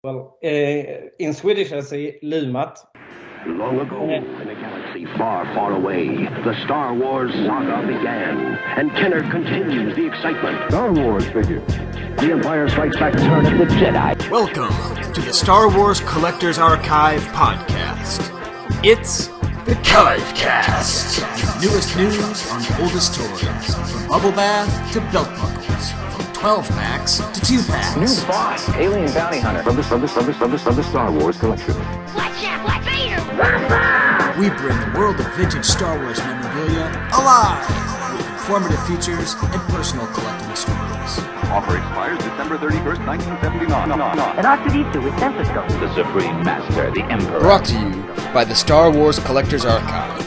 Well, in Swedish I say Lumat. Long ago, in a galaxy far, far away, the Star Wars saga began, and Kenner continues the excitement. Star Wars figure. The Empire Strikes Back Return of the Jedi. Welcome to the Star Wars Collector's Archive podcast. It's the Skye-Cast. Your newest news on the oldest toys, from bubble bath to belt buckles, from 12 packs to 2 packs. New boss, alien bounty hunter. From the Star Wars collection. Watch out, Black Vader! We bring the world of vintage Star Wars memorabilia alive with informative features and personal collectible stories. Offer expires December 31st, 1979. An R2-D2 with stethoscope. The Supreme Master, the Emperor. Brought to you by the Star Wars Collector's Archive.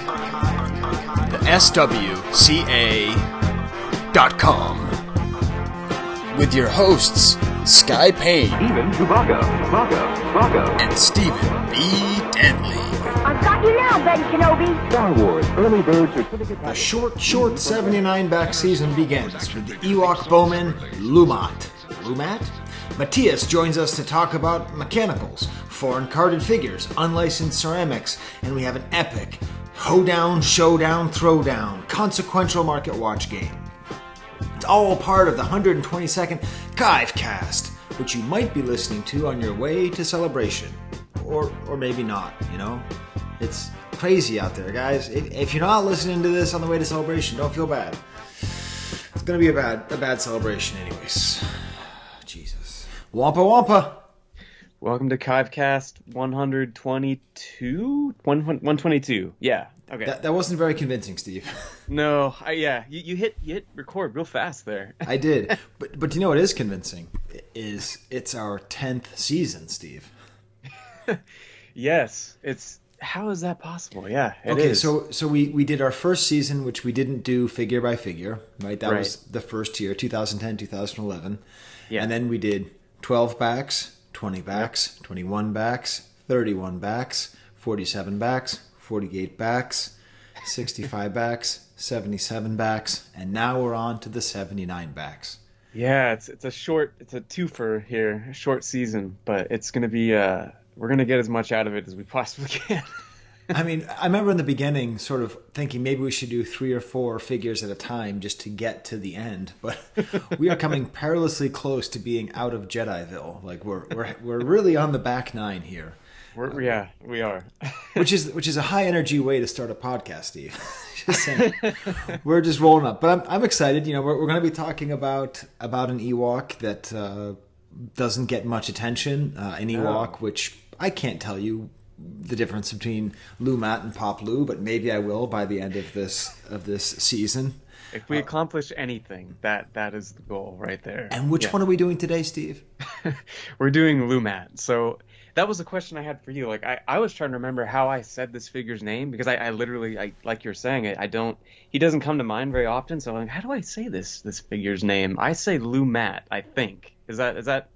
The SWCA.com. With your hosts, Skye Payne. Even Chewbacca. And Stephen B. Deadly. I've got you now, Ben Kenobi! Star Wars early bird certificate. The short 79-back season begins with the Ewok bowman, Lumat. Mattias joins us to talk about mechanicals, foreign carded figures, unlicensed ceramics, and we have an epic hoedown, showdown, throwdown, consequential market watch game. It's all part of the 122nd Skye-Cast, which you might be listening to on your way to Celebration. Or maybe not, you know? It's crazy out there, guys. If you're not listening to this on the way to Celebration, don't feel bad. It's gonna be a bad celebration anyways. Jesus. Wampa Wampa! Welcome to Skye-Cast 122? 122, yeah. Okay. That wasn't very convincing, Steve. No, you hit record real fast there. I did. But you know what is convincing? It's our 10th season, Steve. Yes, how is that possible? Yeah, it is. So we did our first season, which we didn't do figure by figure, right? That was the first year, 2010, 2011. Yeah. And then we did 12 backs, 20 backs, 21 backs, 31 backs, 47 backs, 48 backs, 65 backs, 77 backs, and now we're on to the 79 backs. Yeah, it's a twofer here, a short season, but it's gonna be we're gonna get as much out of it as we possibly can. I mean, I remember in the beginning sort of thinking maybe we should do 3 or 4 figures at a time just to get to the end, but we are coming perilously close to being out of Jediville. Like we're really on the back nine here. We are. which is a high energy way to start a podcast, Steve. Just saying. We're just rolling up, but I'm excited. You know, we're going to be talking about an Ewok that doesn't get much attention. An Ewok, which I can't tell you the difference between Lumat and Pop Lou, but maybe I will by the end of this season. If we accomplish anything, that is the goal right there. And which one are we doing today, Steve? We're doing Lumat. So that was the question I had for you. Like I was trying to remember how I said this figure's name because I literally like you're saying he doesn't come to mind very often. So I'm like, how do I say this figure's name? I say Lumat, I think. Is that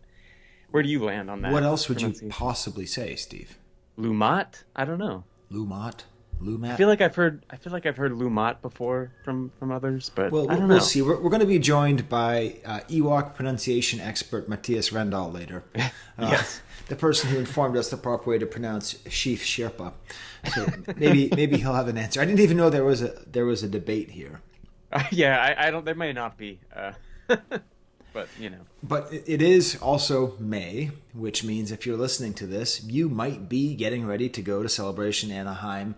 where do you land on that? What else would you possibly say, Steve? Lumat? I don't know. Lumat. I feel like I've heard Lumat before from others, but well, I don't know. We'll see. We're going to be joined by Ewok pronunciation expert Mattias Rendall later. Yes, the person who informed us the proper way to pronounce Chief Sherpa. So maybe he'll have an answer. I didn't even know there was a debate here. I don't. There may not be. But, you know. But it is also May, which means if you're listening to this, you might be getting ready to go to Celebration Anaheim,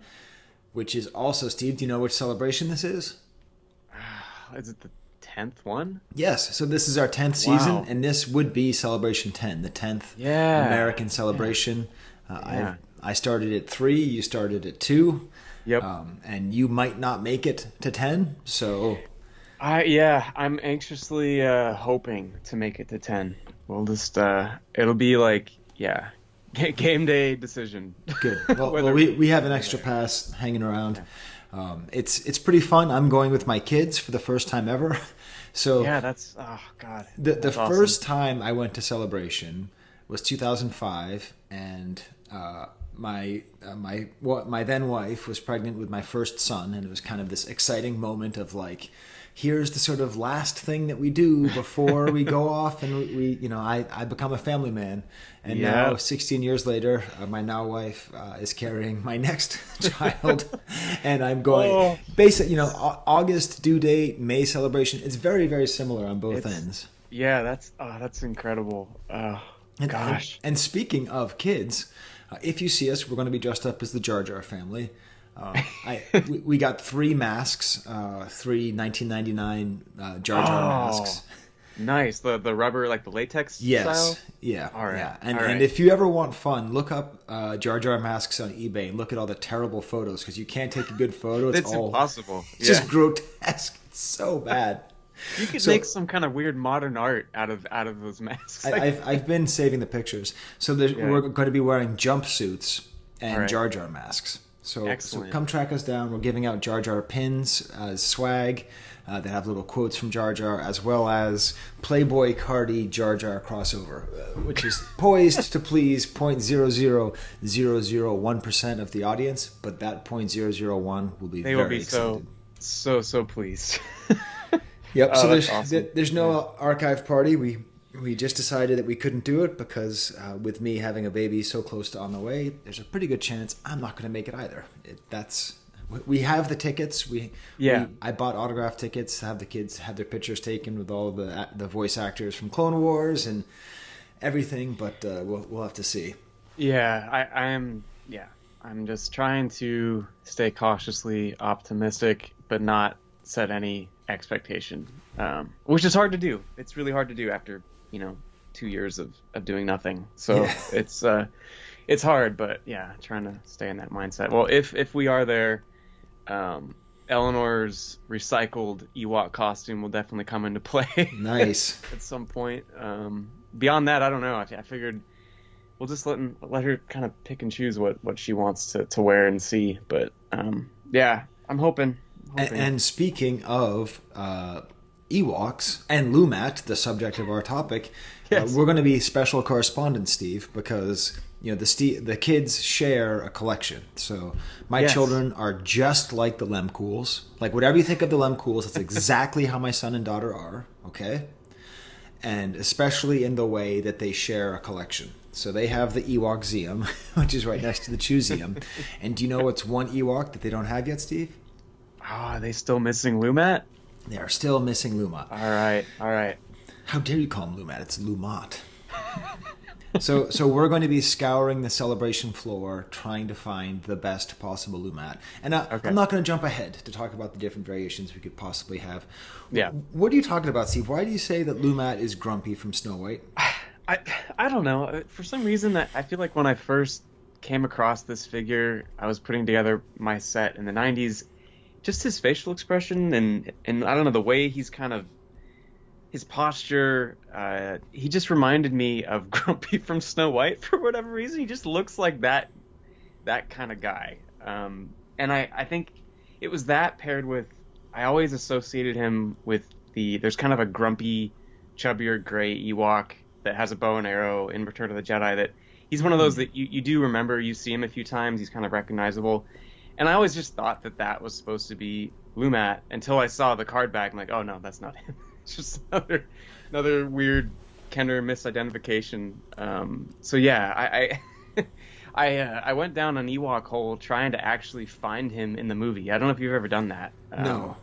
which is also, Steve, do you know which celebration this is? Is it the 10th one? Yes. So this is our 10th season, and this would be Celebration 10, the 10th American celebration. Yeah. I started at 3, you started at 2. Yep. And you might not make it to 10, so... I'm anxiously hoping to make it to 10. We'll just it'll be like game day decision. Good. Well, we have an extra pass hanging around. It's pretty fun. I'm going with my kids for the first time ever. So that's god. The first time I went to Celebration was 2005, and my then wife was pregnant with my first son, and it was kind of this exciting moment of like here's the sort of last thing that we do before we go off and I become a family man. And now 16 years later, my now wife is carrying my next child, and I'm going basically, August due date, May celebration. It's very, very similar on both ends. Yeah, that's incredible. Gosh. And speaking of kids, if you see us, we're going to be dressed up as the Jar Jar family. We got 3 masks, 3 $19.99 Jar Jar masks. Nice. The rubber, like the latex style? Yeah. All right. Yeah. And if you ever want fun, look up Jar Jar masks on eBay and look at all the terrible photos, because you can't take a good photo. It's impossible. It's just grotesque. It's so bad. You could make some kind of weird modern art out of those masks. I've been saving the pictures. So we're going to be wearing jumpsuits and Jar Jar masks. So come track us down. We're giving out Jar Jar pins as swag that have little quotes from Jar Jar, as well as Playboy Cardi Jar Jar crossover, which is poised to please 0.00001% of the audience, but that 0.001 will be very excited. so pleased. Yep. So there's no archive party. We just decided that we couldn't do it because with me having a baby so close to on the way, there's a pretty good chance I'm not going to make it either. We have the tickets. I bought autograph tickets to have the kids have their pictures taken with all of the voice actors from Clone Wars and everything, but we'll have to see. Yeah, I'm just trying to stay cautiously optimistic, but not set any expectation, which is hard to do. It's really hard to do after 2 years of doing nothing. So it's hard, but trying to stay in that mindset. Well, if we are there, Eleanor's recycled Ewok costume will definitely come into play. Nice. At some point. Beyond that, I don't know. I figured we'll just let her kind of pick and choose what she wants to wear and see. But I'm hoping. And speaking of Ewoks and Lumat, the subject of our topic, we're going to be special correspondents, Steve, because the kids share a collection. So my children are just like the Lemcools. Like whatever you think of the Lemcools, that's exactly how my son and daughter are. Okay, and especially in the way that they share a collection. So they have the Ewok-zeum, which is right next to the Chew-zeum. And do you know what's one Ewok that they don't have yet, Steve? Are they still missing Lumat? They are still missing Lumat. All right. How dare you call him Lumat? It's Lumat. So we're going to be scouring the celebration floor, trying to find the best possible Lumat. And I'm not going to jump ahead to talk about the different variations we could possibly have. Yeah. What are you talking about, Steve? Why do you say that Lumat is grumpy from Snow White? I don't know. For some reason, I feel like when I first came across this figure, I was putting together my set in the 90s. Just his facial expression and I don't know, the way he's kind of, his posture, he just reminded me of Grumpy from Snow White for whatever reason. He just looks like that kind of guy. And I think it was that paired with, I always associated him with there's kind of a grumpy, chubbier gray Ewok that has a bow and arrow in Return of the Jedi, that he's one of those that you do remember, you see him a few times, he's kind of recognizable. And I always just thought that was supposed to be Lumat until I saw the card back. I'm like, oh no, that's not him. It's just another weird Kenner misidentification. So yeah, I went down an Ewok hole trying to actually find him in the movie. I don't know if you've ever done that. No.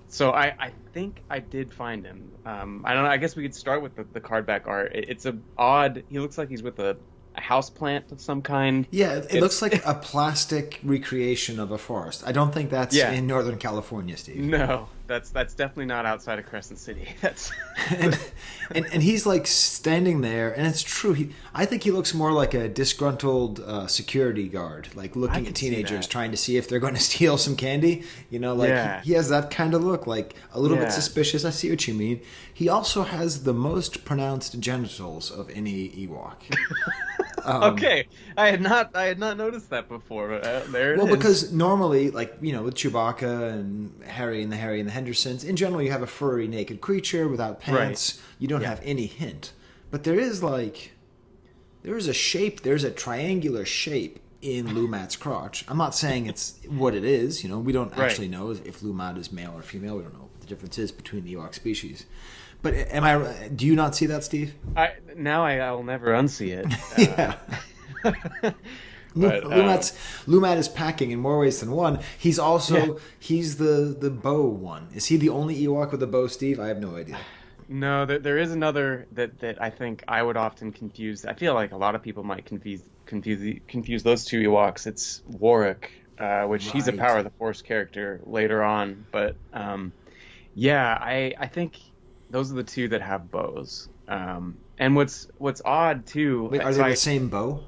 So I think I did find him. I don't know. I guess we could start with the card back art. It's a odd. He looks like he's with a house plant of some kind. Yeah, it looks like a plastic recreation of a forest. I don't think that's in Northern California, Steve. No, that's definitely not outside of Crescent City. That's and he's like standing there, and it's true. I think he looks more like a disgruntled security guard, like looking at teenagers trying to see if they're going to steal some candy. He has that kind of look, like a little bit suspicious. I see what you mean. He also has the most pronounced genitals of any Ewok. Okay, I had not noticed that before. But there it is. Well, because normally, like with Chewbacca and Harry and the Hendersons, in general, you have a furry, naked creature without pants. Right. You don't have any hint, but there is a shape. There's a triangular shape in Lumat's crotch. I'm not saying it's what it is. We don't actually know if Lumat is male or female. We don't know the difference is between the Ewok species. But do you not see that, Steve? I'll never unsee it. Yeah. But, Lumat is packing in more ways than one. He's also he's the bow one. Is he the only Ewok with a bow, Steve? I have no idea. No, there is another that I think I would often confuse. I feel like a lot of people might confuse those two Ewoks. It's Warwick, which he's a Power of the Force character later on. But I think those are the two that have bows. And what's odd too. Wait, are they the same bow?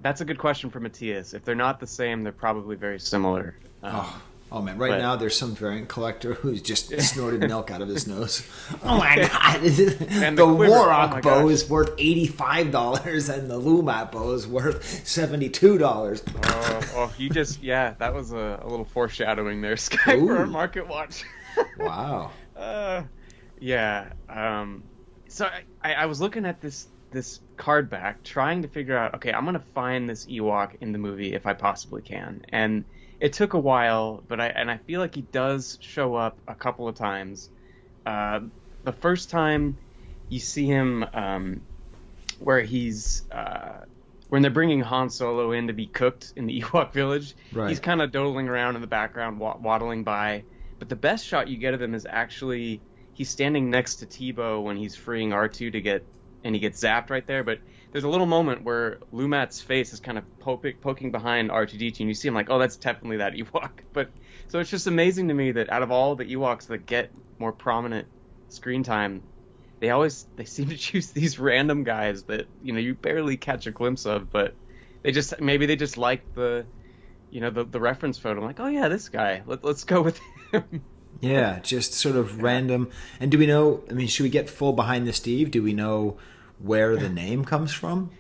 That's a good question for Mattias. If they're not the same, they're probably very similar. Oh man! Right now, there's some variant collector who's just snorted milk out of his nose. Oh my god! The Warrock bow is worth $85, and the Lumat bow is worth $72. That was a little foreshadowing there, Skye, for our Market Watch. Wow. So I was looking at this card back, trying to figure out, okay, I'm gonna find this Ewok in the movie if I possibly can, and it took a while, but I feel like he does show up a couple of times. The first time you see him, where he's when they're bringing Han Solo in to be cooked in the Ewok village, he's kind of dawdling around in the background, waddling by. But the best shot you get of him is actually he's standing next to Tebow when he's freeing R2 and he gets zapped right there. But there's a little moment where Lumat's face is kind of poking behind R2-D2, and you see him like, oh, that's definitely that Ewok. But so it's just amazing to me that out of all the Ewoks that get more prominent screen time, they seem to choose these random guys that you barely catch a glimpse of, but they just like the reference photo. I'm like, oh yeah, this guy. Let's go with him. Yeah, just sort of random. And do we know? I mean, should we get full behind the Steve? Do we know where the name comes from?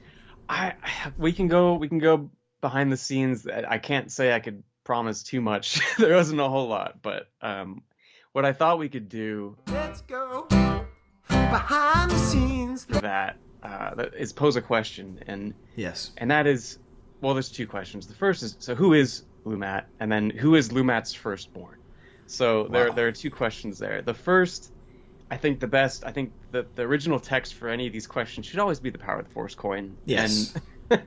We can go behind the scenes. I can't say I could promise too much. There wasn't a whole lot, but what I thought we could do. Let's go behind the scenes. That is pose a question, and yes, and that is, well, there's two questions. The first is, so who is Lumat, and then who is Lumat's firstborn? So there are two questions there. The first, I think the original text for any of these questions should always be the Power of the Force coin. Yes. And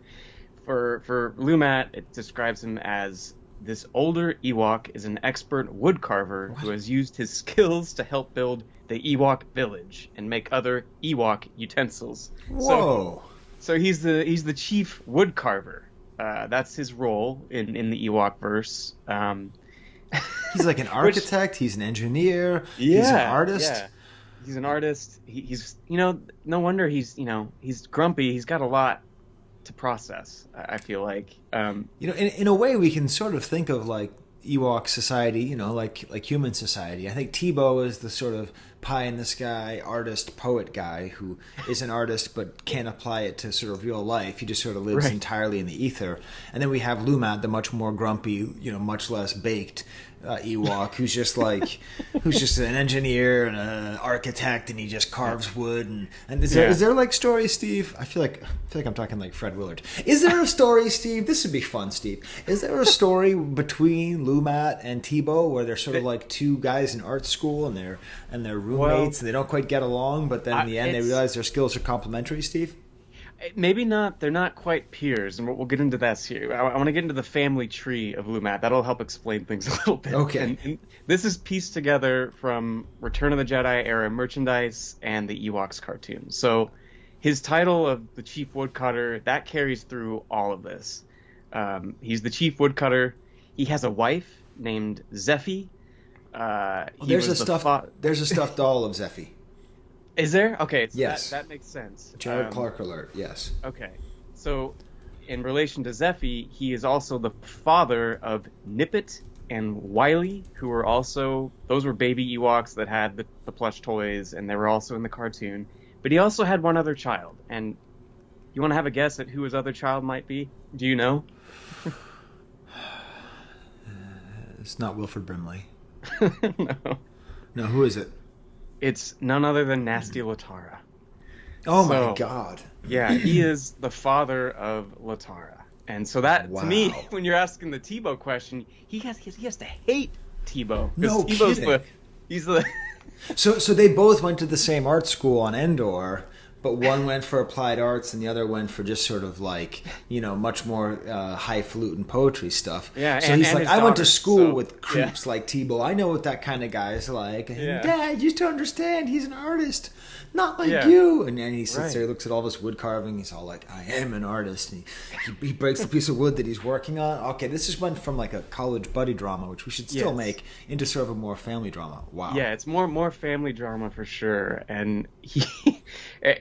for Lumat, it describes him as this older Ewok is an expert woodcarver who has used his skills to help build the Ewok village and make other Ewok utensils. Whoa! So he's the chief woodcarver. That's his role in the Ewok verse. He's like an architect. He's an engineer. He's an artist. Yeah. He's an artist. He's no wonder he's grumpy. He's got a lot to process, I feel like. In a way, we can sort of think of like Ewok society, like human society. I think Tebow is the sort of pie in the sky artist poet guy who is an artist but can't apply it to sort of real life. He just sort of lives entirely in the ether. And then we have Lumat, the much more grumpy, much less baked Ewok, who's just an engineer and an architect, and he just carves wood. And is there like stories, Steve? I feel like I'm talking like Fred Willard. Is there a story, Steve? This would be fun, Steve. Is there a story between Lumat and Tebow where they're sort of like two guys in art school and they're roommates and they don't quite get along, but then in the end they realize their skills are complementary, Steve? Maybe not. They're not quite peers, and we'll get into that here. I want to get into the family tree of Lumat. That'll help explain things a little bit. Okay. And this is pieced together from Return of the Jedi era merchandise and the Ewoks cartoon. So his title of the Chief Woodcutter, that carries through all of this. He's the Chief Woodcutter. He has a wife named Zephee. There's a stuffed doll of Zephee. Is there? Okay. Yes. That makes sense. Jared Clark alert, yes. Okay. So, in relation to Zephee, he is also the father of Nippet and Wiley, who were those were baby Ewoks that had the plush toys, and they were also in the cartoon. But he also had one other child. And you want to have a guess at who his other child might be? Do you know? It's not Wilford Brimley. No, who is it? It's none other than Nasty Latara. Oh my God! Yeah, he is the father of Latara, and so that to me, when you're asking the Tebow question, he has to hate Tebow. No Tebow's kidding. He's the So they both went to the same art school on Endor, but one went for applied arts and the other went for just sort of like, much more highfalutin poetry stuff. Yeah, so and he's like, his I went to daughters, school so, with creeps like Tebow. I know what that kind of guy is like. And Yeah. Dad, you don't understand. He's an artist, not like Yeah. you. And then he sits Right. there, looks at all this wood carving. He's all like, I am an artist. And he breaks the piece of wood that he's working on. Okay, this just went from like a college buddy drama, which we should still Yes. make, into sort of a more family drama. Wow. Yeah, it's more family drama for sure. And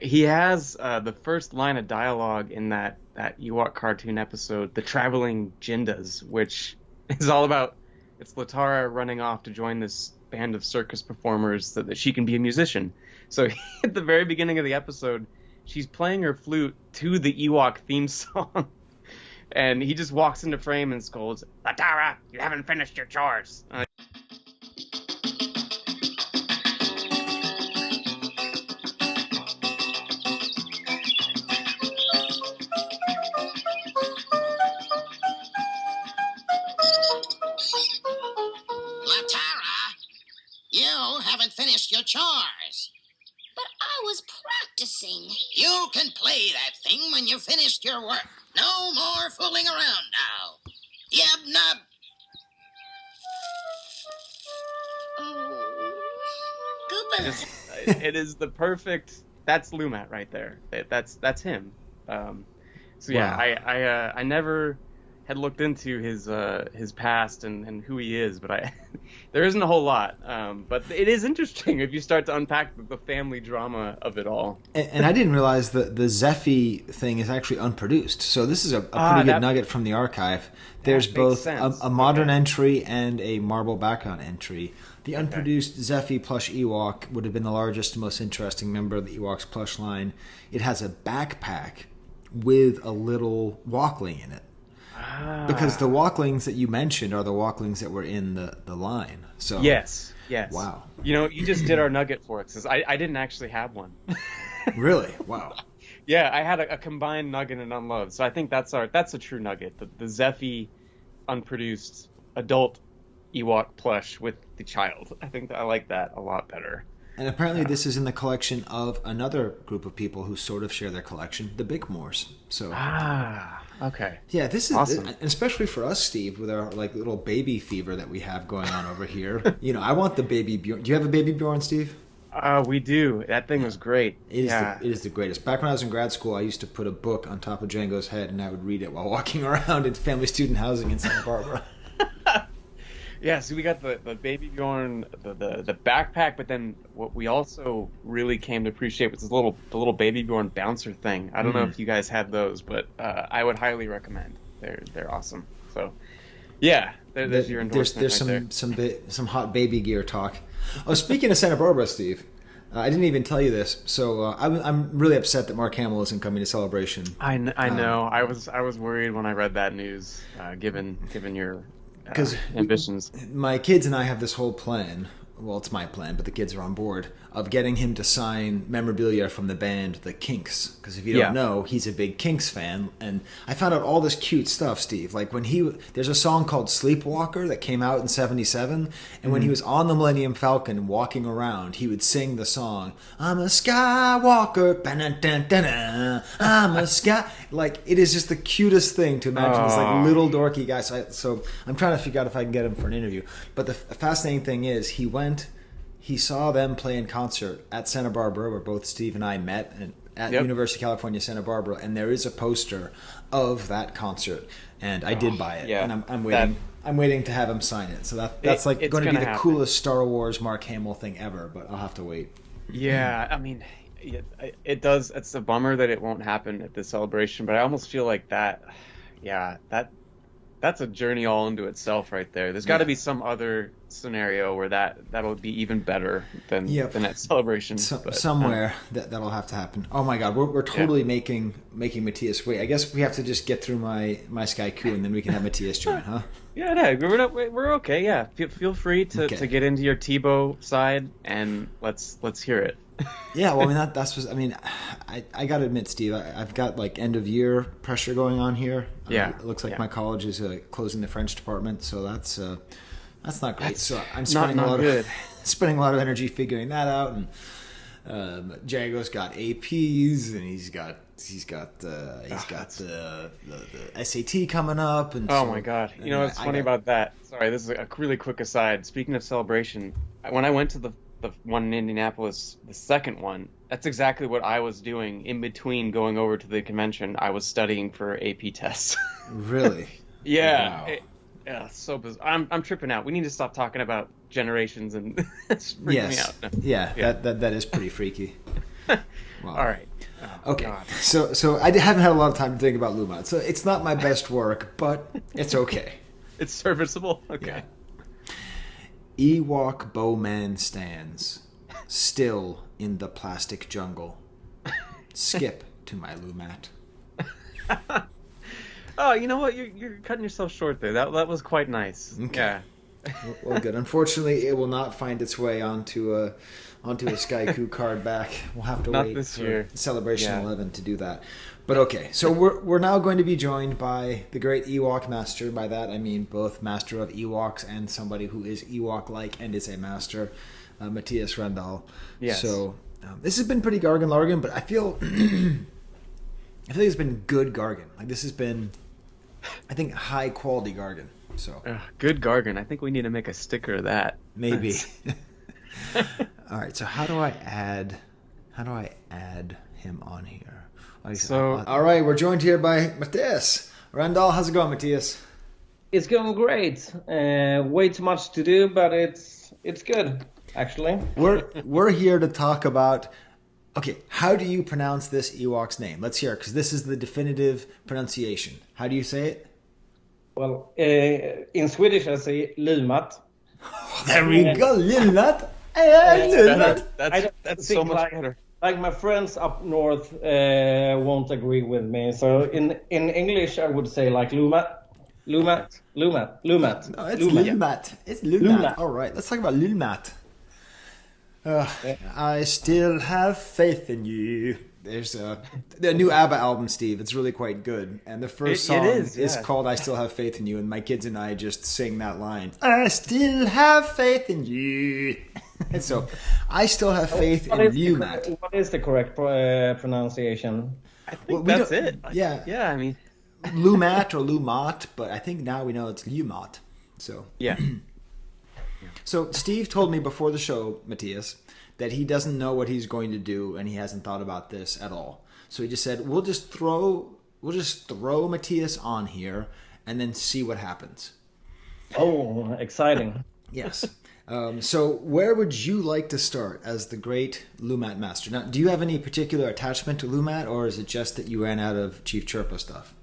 he has the first line of dialogue in that Ewok cartoon episode, The Traveling Jindas, which is all about it's Latara running off to join this band of circus performers so that she can be a musician. So at the very beginning of the episode, she's playing her flute to the Ewok theme song. And he just walks into frame and scolds, "Latara, you haven't finished your chores." Latara, you haven't finished your chores. But I was practicing. You can play that thing when you finished your work. No more fooling around now. Yeb nub. Oh. Goobas. It is the perfect. That's Lumat right there. That's him. So yeah, Wow. I never had looked into his past and who he is, but there isn't a whole lot. But it is interesting if you start to unpack the family drama of it all. And I didn't realize the Zephee thing is actually unproduced. So this is a pretty good nugget from the archive. There's both a modern entry and a marble background entry. The unproduced Zephee plush Ewok would have been the largest and most interesting member of the Ewok's plush line. It has a backpack with a little walkling in it. Because the walklings that you mentioned are the walklings that were in the line. So Yes. Wow. You just did our nugget for it, because I didn't actually have one. Really? Wow. Yeah, I had a combined nugget and unloved, so I think that's a true nugget. The Zephee unproduced adult Ewok plush with the child. I think I like that a lot better. And apparently this is in the collection of another group of people who sort of share their collection, the Bickmores. So okay. yeah, this is awesome. especially for us, Steve, with our like little baby fever that we have going on over here. I want the baby Bjorn. Do you have a baby Bjorn, Steve? We do. That thing was great. It is the greatest. Back when I was in grad school, I used to put a book on top of Django's head, and I would read it while walking around in family student housing in Santa Barbara. Yeah, so we got the baby Bjorn, the backpack, but then what we also really came to appreciate was the little baby Bjorn bouncer thing. I don't know if you guys had those, but I would highly recommend. They're awesome. So yeah, there's your endorsement. There's some hot baby gear talk. Oh, speaking of Santa Barbara, Steve, I didn't even tell you this. So I'm really upset that Mark Hamill isn't coming to Celebration. I know. I was worried when I read that news, given your ambitions. My kids and I have this whole plan. Well, it's my plan, but the kids are on board, of getting him to sign memorabilia from the band The Kinks. Because if you don't know, he's a big Kinks fan. And I found out all this cute stuff, Steve. Like there's a song called Sleepwalker that came out in 1977. And when he was on the Millennium Falcon walking around, he would sing the song, I'm a Skywalker, ba-na-dun-dun-dun, I'm a Sky. Like, it is just the cutest thing to imagine this like little dorky guy. So I'm trying to figure out if I can get him for an interview. But the fascinating thing is, he saw them play in concert at Santa Barbara, where both Steve and I met, and at University of California, Santa Barbara, and there is a poster of that concert, and I did buy it, and I'm waiting. I'm waiting to have him sign it. So that's going to be the coolest Star Wars Mark Hamill thing ever, but I'll have to wait. Yeah, I mean, it does. It's a bummer that it won't happen at the Celebration, but I almost feel like that. Yeah, that's a journey all into itself right there. There's got to be some other scenario where that'll be even better than that Celebration. Somewhere that'll have to happen. Oh my God, we're totally making Mattias wait. I guess we have to just get through my Skye-Ku, and then we can have Mattias join, huh? Yeah, we're okay. Yeah, feel free to get into your Tebow side, and let's hear it. Yeah, well, I mean that's what, I mean, I got to admit, Steve, I've got like end of year pressure going on here. Yeah, it looks like my college is closing the French department, so That's not great. So I'm not spending good. spending a lot of energy figuring that out, and Django's got APs, and he's got the SAT coming up, and oh my god! You know what's funny about that? Sorry, this is a really quick aside. Speaking of celebration, when I went to the one in Indianapolis, the second one, that's exactly what I was doing in between going over to the convention. I was studying for AP tests. Really? Yeah. Wow. Yeah, so bizarre. I'm tripping out. We need to stop talking about generations, and it's freaking me out. Yeah, that is pretty freaky. Wow. All right. Oh, okay. God. So I haven't had a lot of time to think about Lumat. So it's not my best work, but it's okay. It's serviceable. Okay. Yeah. Ewok bowman stands still in the plastic jungle. Skip to my Lumat. Oh, you know what? You're cutting yourself short there. That was quite nice. Okay. Yeah. Well, good. Unfortunately, it will not find its way onto a Skye-Ku card back. We'll have to wait this for year. Celebration 11 to do that. But okay, so we're now going to be joined by the great Ewok master. By that I mean both master of Ewoks and somebody who is Ewok-like and is a master, Mattias Randall. Yes. So this has been pretty Gargan Largan, but I feel it's been good Gargan. Like this has been, I think, high quality Gargan. So good Gargan. I think we need to make a sticker of that. Maybe. All right. So how do I add him on here? All right. We're joined here by Mattias Randall. How's it going, Mattias? It's going great. Way too much to do, but it's good actually. We're here to talk about. Okay, how do you pronounce this Ewok's name? Let's hear it, because this is the definitive pronunciation. How do you say it? Well, in Swedish I say Lumat. There we go, Lumat. Lumat. That's so much better. Like my friends up north won't agree with me. So in English I would say like Lumat. No, it's Lumat. It's Lumat. All right, let's talk about Lumat. I still have faith in you. There's the new ABBA album, Steve. It's really quite good. And the first song is called I Still Have Faith in You. And my kids and I just sing that line. I still have faith in you. And so, I still have faith in you, Matt. What is the correct pronunciation? I think that's it. Yeah. Yeah, I mean. Lumat or Lumat, but I think now we know it's Lumat. So. Yeah. So Steve told me before the show, Mattias, that he doesn't know what he's going to do and he hasn't thought about this at all. So he just said, we'll just throw Mattias on here and then see what happens. Oh, exciting. Yes. So where would you like to start as the great Lumat master? Now, do you have any particular attachment to Lumat, or is it just that you ran out of Chief Chirpa stuff?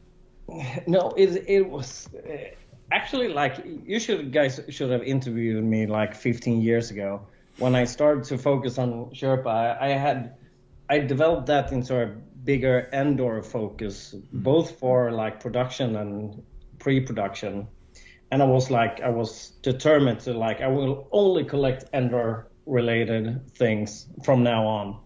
No, it was... Actually, like, guys should have interviewed me like 15 years ago. When I started to focus on Sherpa, I developed that into a bigger Endor focus, both for like production and pre-production. And I was determined to I will only collect Endor related things from now on.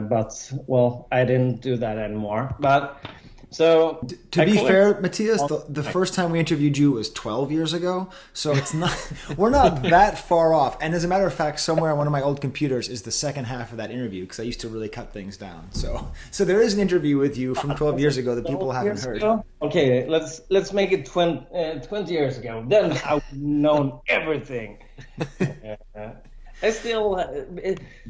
But well, I didn't do that anymore. But so to be fair, Mattias, the first time we interviewed you was 12 years ago, so it's not we're not that far off. And as a matter of fact, somewhere on one of my old computers is the second half of that interview, because I used to really cut things down. So there is an interview with you from 12 years ago that people haven't heard. Okay, let's make it 20 years ago. Then I would have known everything. I still,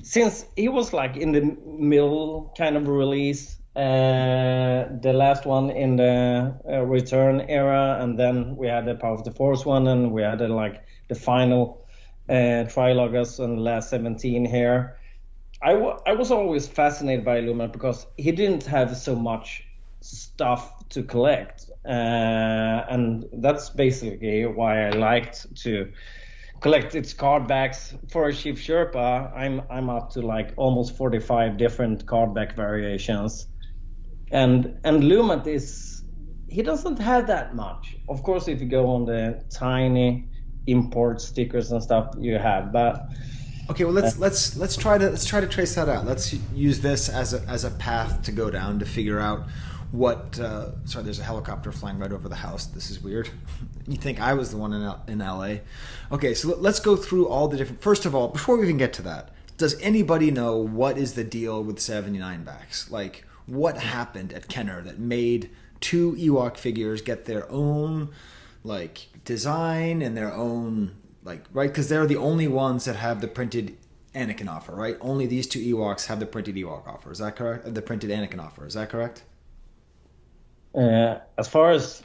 since he was like in the middle kind of release. The last one in the Return era, and then we had the Power of the Force one, and we had the final Trilogus and the last 17 here. I was always fascinated by Lumat because he didn't have so much stuff to collect, and that's basically why I liked to collect its card backs. For a Chief Sherpa, I'm up to like almost 45 different card back variations. And Lumat he doesn't have that much. Of course, if you go on the tiny import stickers and stuff, you have. But okay, well let's try to trace that out. Let's use this as a path to go down to figure out what. Sorry, there's a helicopter flying right over the house. This is weird. You'd think I was the one in LA. Okay, so let's go through all the different. First of all, before we even get to that, does anybody know what is the deal with 79 backs? Like, what happened at Kenner that made 2 Ewok figures get their own like design and their own like right? Because they're the only ones that have the printed Anakin offer, right? Only these 2 Ewoks have the printed Ewok offer. Is that correct? The printed Anakin offer. Is that correct? As far as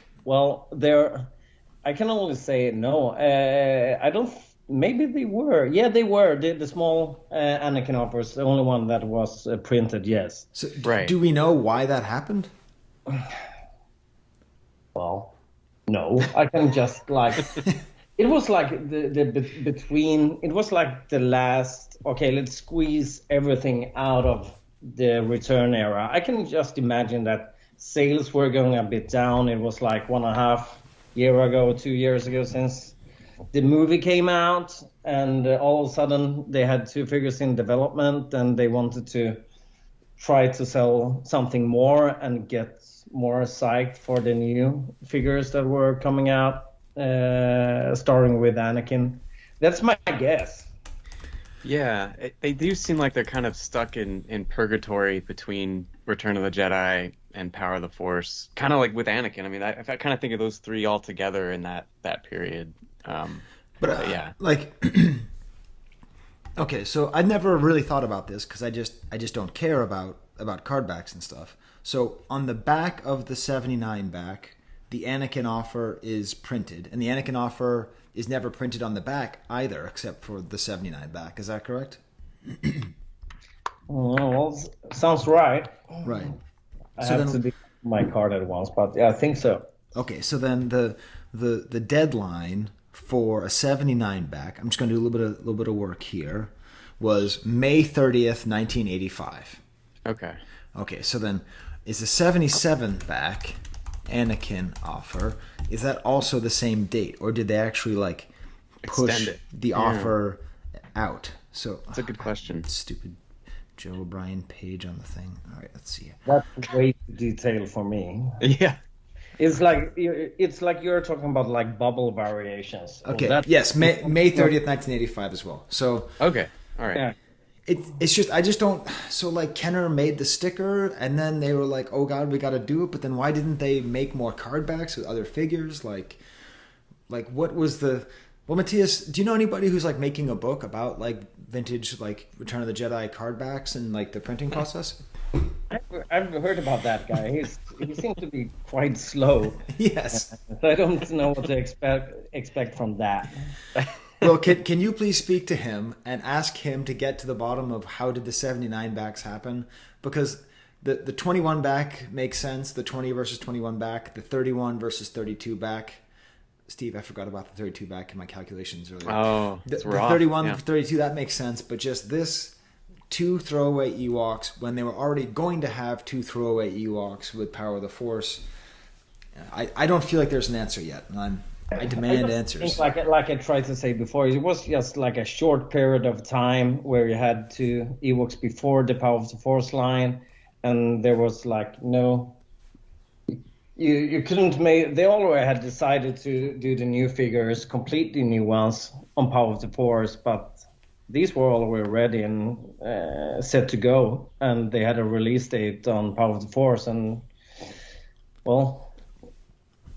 I can only say no. I don't. Maybe they were. Yeah, they were. The small Anakin offer is the only one that was printed. Yes. So, do we know why that happened? Well, no. I can just like. It was like between. It was like the last. Okay, let's squeeze everything out of the return era. I can just imagine that sales were going a bit down. It was like 1.5 year ago, 2 years ago since the movie came out, and all of a sudden they had 2 figures in development, and they wanted to try to sell something more and get more psyched for the new figures that were coming out. Starting with Anakin. That's my guess. Yeah, they do seem like they're kind of stuck in purgatory between Return of the Jedi and Power of the Force. Kind of like with Anakin. I mean, I kind of think of those 3 all together in that period. But yeah. Like, okay, so I never really thought about this because I just don't care about card backs and stuff. So on the back of the 79 back, the Anakin offer is printed, and the Anakin offer is never printed on the back either, except for the 79 back. Is that correct? Well, sounds right. Right. I have to do my card at once, but yeah, I think so. Okay, so then the deadline for a 79 back, I'm just going to do a little bit of work here, was May 30th, 1985. Okay. Okay, so then is the 77 back Anakin offer, is that also the same date, or did they actually like push the offer out? So that's a good question. Stupid Joe O'Brien page on the thing. All right, let's see. That's way too detailed for me. Yeah. It's like you're talking about like bubble variations. Okay. Yes, May 30th, 1985 as well. So okay. All right. Yeah. It's just I just don't. So like Kenner made the sticker, and then they were like, "Oh God, we got to do it." But then why didn't they make more card backs with other figures? Like what was the? Well, Mattias, do you know anybody who's like making a book about like vintage like Return of the Jedi card backs and like the printing process? I've heard about that guy. He seems to be quite slow. Yes. So I don't know what to expect from that. Well, can you please speak to him and ask him to get to the bottom of how did the 79 backs happen? Because the 21 back makes sense, the 20 versus 21 back, the 31 versus 32 back. Steve, I forgot about the 32 back in my calculations earlier. Oh, the 31 32, that makes sense, but just this 2 throwaway Ewoks when they were already going to have 2 throwaway Ewoks with Power of the Force. I don't feel like there's an answer yet, and I demand answers. Like I tried to say before, it was just like a short period of time where you had 2 Ewoks before the Power of the Force line, and there was like no. You couldn't make. They already had decided to do the new figures, completely new ones on Power of the Force, but these were already ready and set to go, and they had a release date on Power of the Force, and well.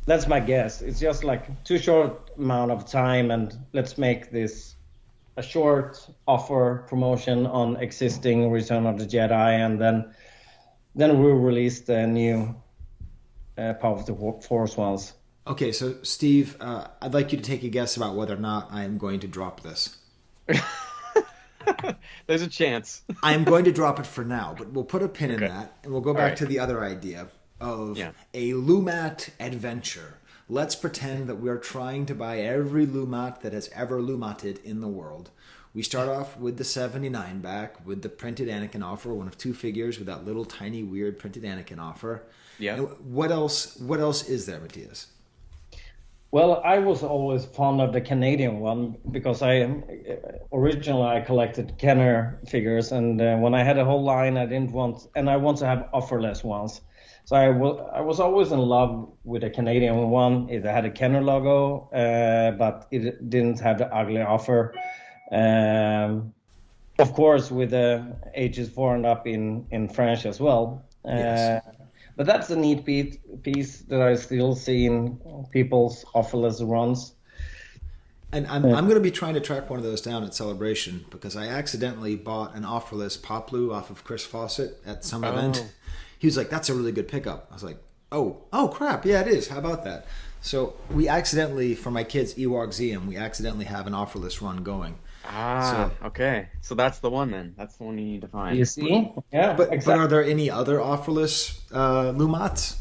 That's my guess. It's just like too short amount of time, and let's make this a short offer promotion on existing Return of the Jedi, and then we'll release the new Power of the Force ones. Okay, so Steve, I'd like you to take a guess about whether or not I am going to drop this. There's a chance. I am going to drop it for now, but we'll put a pin in that, and we'll go back to the other idea of a Lumat adventure. Let's pretend that we're trying to buy every Lumat that has ever Lumated in the world. We start off with the 79 back with the printed Anakin offer, one of 2 figures with that little tiny weird printed Anakin offer. Yeah. What else is there, Mattias? Well, I was always fond of the Canadian one because originally I collected Kenner figures, and when I had a whole line, I want to have offerless ones. So I was always in love with the Canadian one. It had a Kenner logo, but it didn't have the ugly offer. Of course, with the ages 4 and up in French as well. Yes. But that's a neat piece that I still see in people's offerless runs. And I'm going to be trying to track one of those down at Celebration because I accidentally bought an offerless Poplu off of Chris Fawcett at some event. He was like, "That's a really good pickup." I was like, "Oh crap, yeah, it is. How about that?" So we accidentally, for my kids' Ewok Zeum, we accidentally have an offerless run going. Okay. So that's the one then. That's the one you need to find. You see? Yeah, But exactly. are there any other offerless Lumats?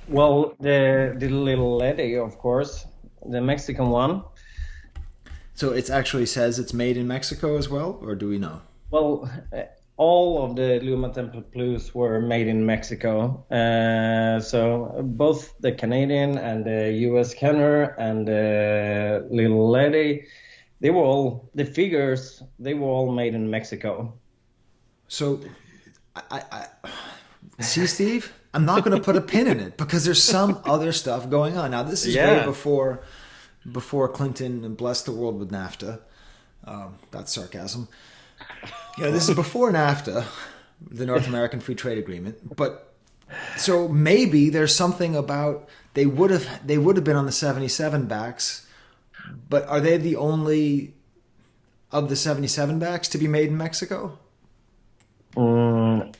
Well, the little Ledy, of course, the Mexican one. So it actually says it's made in Mexico as well, or do we know? Well, all of the Lumat Temple Blues were made in Mexico. So both the Canadian and the US Kenner and the little Ledy, the figures, they were all made in Mexico. So, I see, Steve, I'm not going to put a pin in it because there's some other stuff going on. Now, this is way before Clinton blessed the world with NAFTA. That's sarcasm. This is before NAFTA, the North American Free Trade Agreement. But so maybe there's something about they would have been on the 77 backs, but are they the only of the 77 backs to be made in Mexico? God,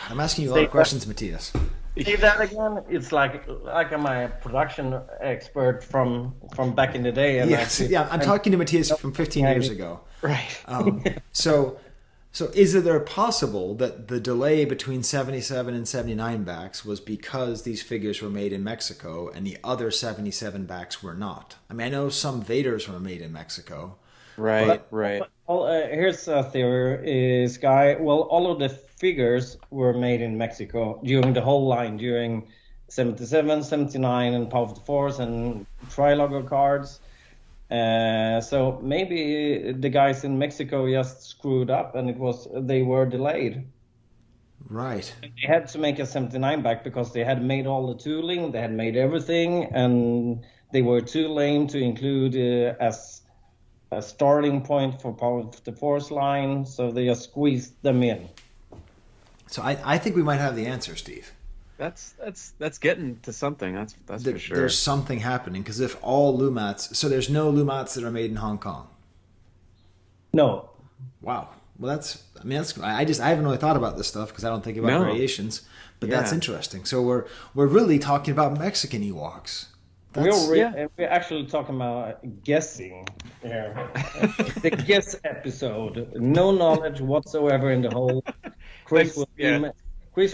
I'm asking you a lot of questions, Mattias. See that again? It's like I'm a production expert from back in the day. And yes, I'm talking to Mattias from 15 years ago. Right. So is it possible that the delay between 77 and 79 backs was because these figures were made in Mexico and the other 77 backs were not? I mean, I know some Vaders were made in Mexico. Right. Well, here's a theory, Skye. Well, all of the figures were made in Mexico during the whole line, during 77, 79, and Power of the Force and Trilogo cards. So maybe the guys in Mexico just screwed up and they were delayed. Right. They had to make a 79 back because they had made all the tooling, they had made everything, and they were too lame to include as a starting point for Power of the Force line, so they just squeezed them in. So I think we might have the answer, Steve. That's getting to something. That's for sure. There's something happening because if all Lumats, so there's no Lumats that are made in Hong Kong. No. Wow. Well, I haven't really thought about this stuff because I don't think about variations, but that's interesting. So we're really talking about Mexican Ewoks. We're actually talking about guessing here. The guess episode. No knowledge whatsoever in the whole. Chris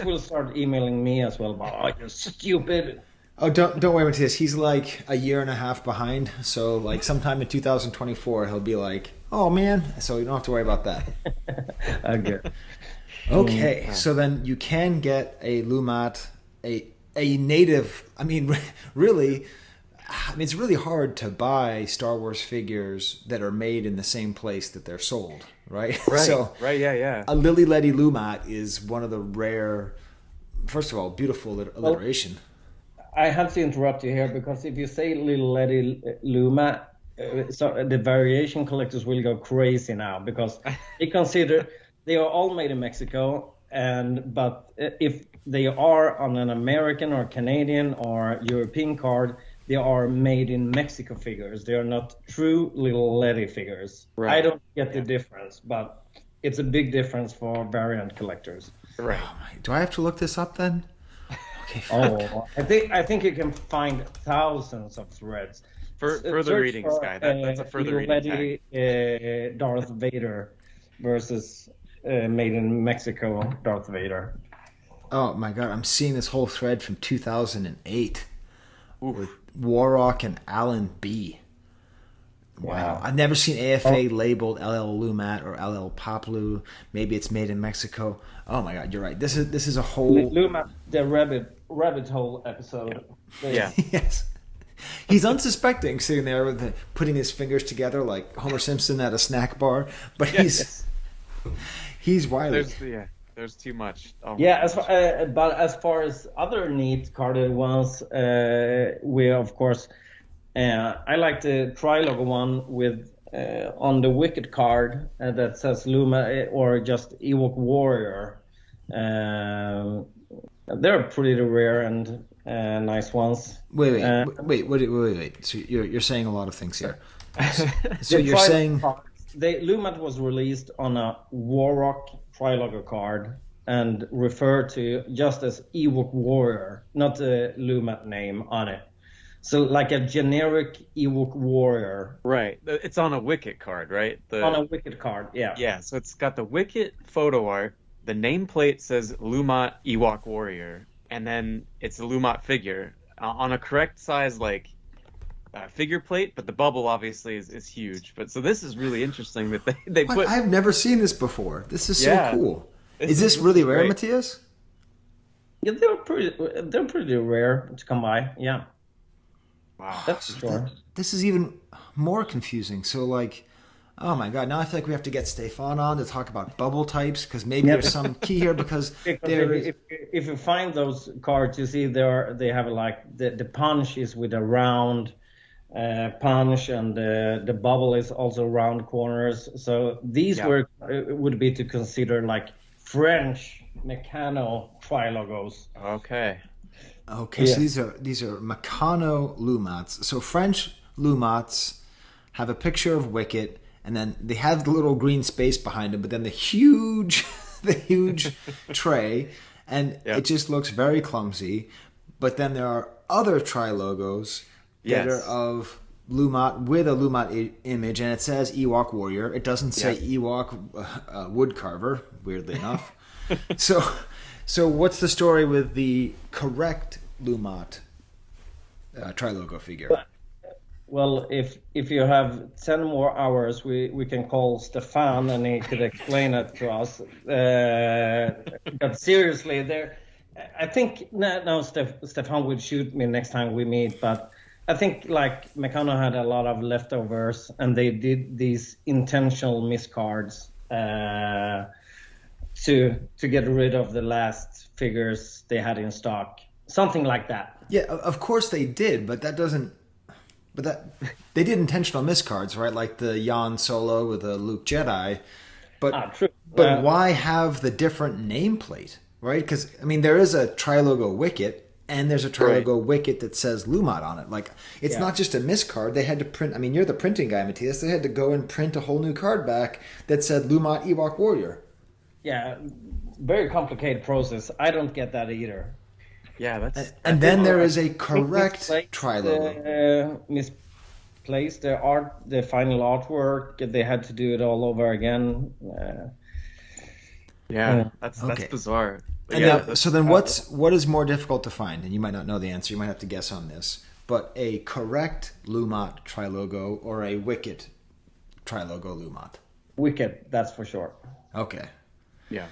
will start emailing me as well. Oh, you're stupid. Oh, don't worry, Mattias. He's like a year and a half behind. So like sometime in 2024, he'll be like, "Oh man," so you don't have to worry about that. Okay, so then you can get a Lumat, a native. I mean, really. It's really hard to buy Star Wars figures that are made in the same place that they're sold, right? Yeah. A Lily Ledy Lumat is one of the rare, first of all, beautiful alliteration. I have to interrupt you here because if you say Little Ledy Lumat, so the variation collectors will go crazy now because they consider they are all made in Mexico, but if they are on an American or Canadian or European card, they are made in Mexico figures. They are not true Little Ledy figures. Right. I don't get the difference, but it's a big difference for variant collectors. Right. Do I have to look this up then? Okay. I think you can find thousands of threads. Further reading, Skye. That's a further reading. Darth Vader versus made in Mexico Darth Vader. Oh my God! I'm seeing this whole thread from 2008. With Warrock and Alan B. Wow. I've never seen AFA labeled LL Lumat or LL Poplu. Maybe it's made in Mexico. Oh my God, you're right. This is a whole Lumat, the rabbit hole episode. Yeah. Yes. He's unsuspecting, sitting there with putting his fingers together like Homer Simpson at a snack bar, but he's wily. There's too much. Oh, Yeah, but as far as other neat carded ones, we of course, I like the Trilogo one with on the Wicked card that says Luma or just Ewok Warrior. They're pretty rare and nice ones. Wait. So you're saying a lot of things here. So The you're Trilogo saying cards, Lumat was released on a Warrock Trilogo card and referred to just as Ewok Warrior, not the Lumat name on it. So like a generic Ewok Warrior. Right. It's on a Wicket card, right? On a Wicked card, yeah. Yeah, so it's got the Wicket photo art. The nameplate says Lumat Ewok Warrior, and then it's a Lumat figure on a correct size figure plate, but the bubble obviously is huge. But so this is really interesting that they what? put. I've never seen this before. This is Yeah. so cool. Is this really rare, great. Mattias? Yeah, they're pretty rare to come by. Yeah, Wow. that's for sure. This is even more confusing. So oh my god, now I feel like we have to get Stefan on to talk about bubble types because maybe there's some key here because there is... if you find those cards, you see they have like the punch is with a round punch and the bubble is also round corners. So these would be to consider like French Meccano Trilogos. Okay. Okay, so these are Meccano Lumats. So French Lumats have a picture of Wicket, and then they have the little green space behind them, but then the huge tray, and it just looks very clumsy. But then there are other Trilogos that are of Lumat with a Lumat image, and it says Ewok Warrior. It doesn't say Ewok Woodcarver, weirdly enough. So what's the story with the correct Lumat Trilogo figure? Well, if you have 10 more hours, we can call Stefan and he could explain it to us. But seriously, I think now Stefan would shoot me next time we meet, but I think like Meccano had a lot of leftovers and they did these intentional miscards to get rid of the last figures they had in stock. Something like that. Yeah, of course they did, but that doesn't... they did intentional miscards, right? Like the Yan Solo with the Luke Jedi. But true. But why have the different nameplate, right? Because, I mean, there is a Trilogo Wicket, and there's a Trilogo Wicket that says Lumat on it. Like, it's not just a miscard. They had to print... I mean, you're the printing guy, Mattias. They had to go and print a whole new card back that said Lumat Ewok Warrior. Yeah, very complicated process. I don't get that either. Yeah, that's... And then there is a correct Trilogo. Misplaced the final artwork. They had to do it all over again. That's bizarre. And now, so then what is more difficult to find? And you might not know the answer. You might have to guess on this. But a correct Lumat Trilogo or a Wicket Trilogo Lumat? Wicket, that's for sure. Okay. Yeah.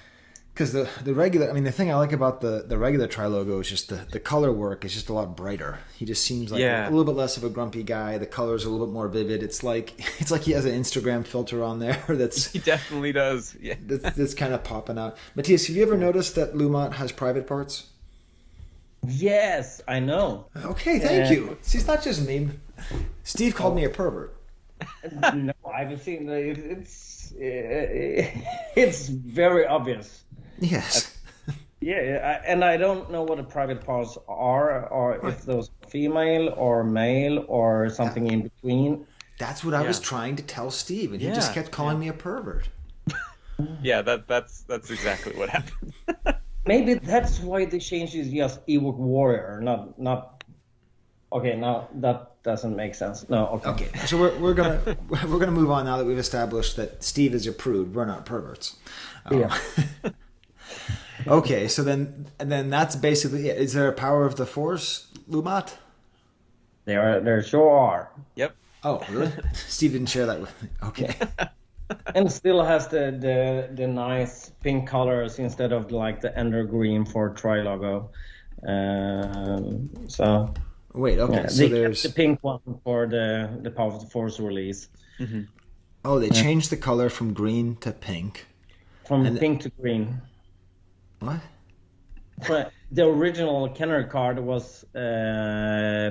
Because the regular, I mean, the thing I like about the regular Trilogo is just the color work is just a lot brighter. He just seems like a little bit less of a grumpy guy. The colors are a little bit more vivid. It's like he has an Instagram filter on there that's... He definitely does. Yeah. That's kind of popping out. Mattias, have you ever noticed that Lumat has private parts? Yes, I know. Okay, thank you. See, it's not just me. Steve called me a pervert. No, I've seen it's very obvious. Yes. And I don't know what the private parts are, or if those are female or male or something in between. That's what I was trying to tell Steve, and he just kept calling me a pervert. Yeah, that's exactly what happened. Maybe that's why they changed it just Ewok Warrior, not. Okay, now that doesn't make sense. No, okay. Okay, so we're gonna move on now that we've established that Steve is a prude. We're not perverts. Okay, so then that's basically it. Is there a power of the Force, Lumat? There sure are. Yep. Oh, really? Steve didn't share that with me. Okay. And still has the nice pink colors instead of like the ender green for Trilogo. So. Wait, okay. Yeah, so there's the pink one for the Power of the Force release. Mm-hmm. Oh, they changed the color from green to pink. From pink to green. What? But the original Kenner card was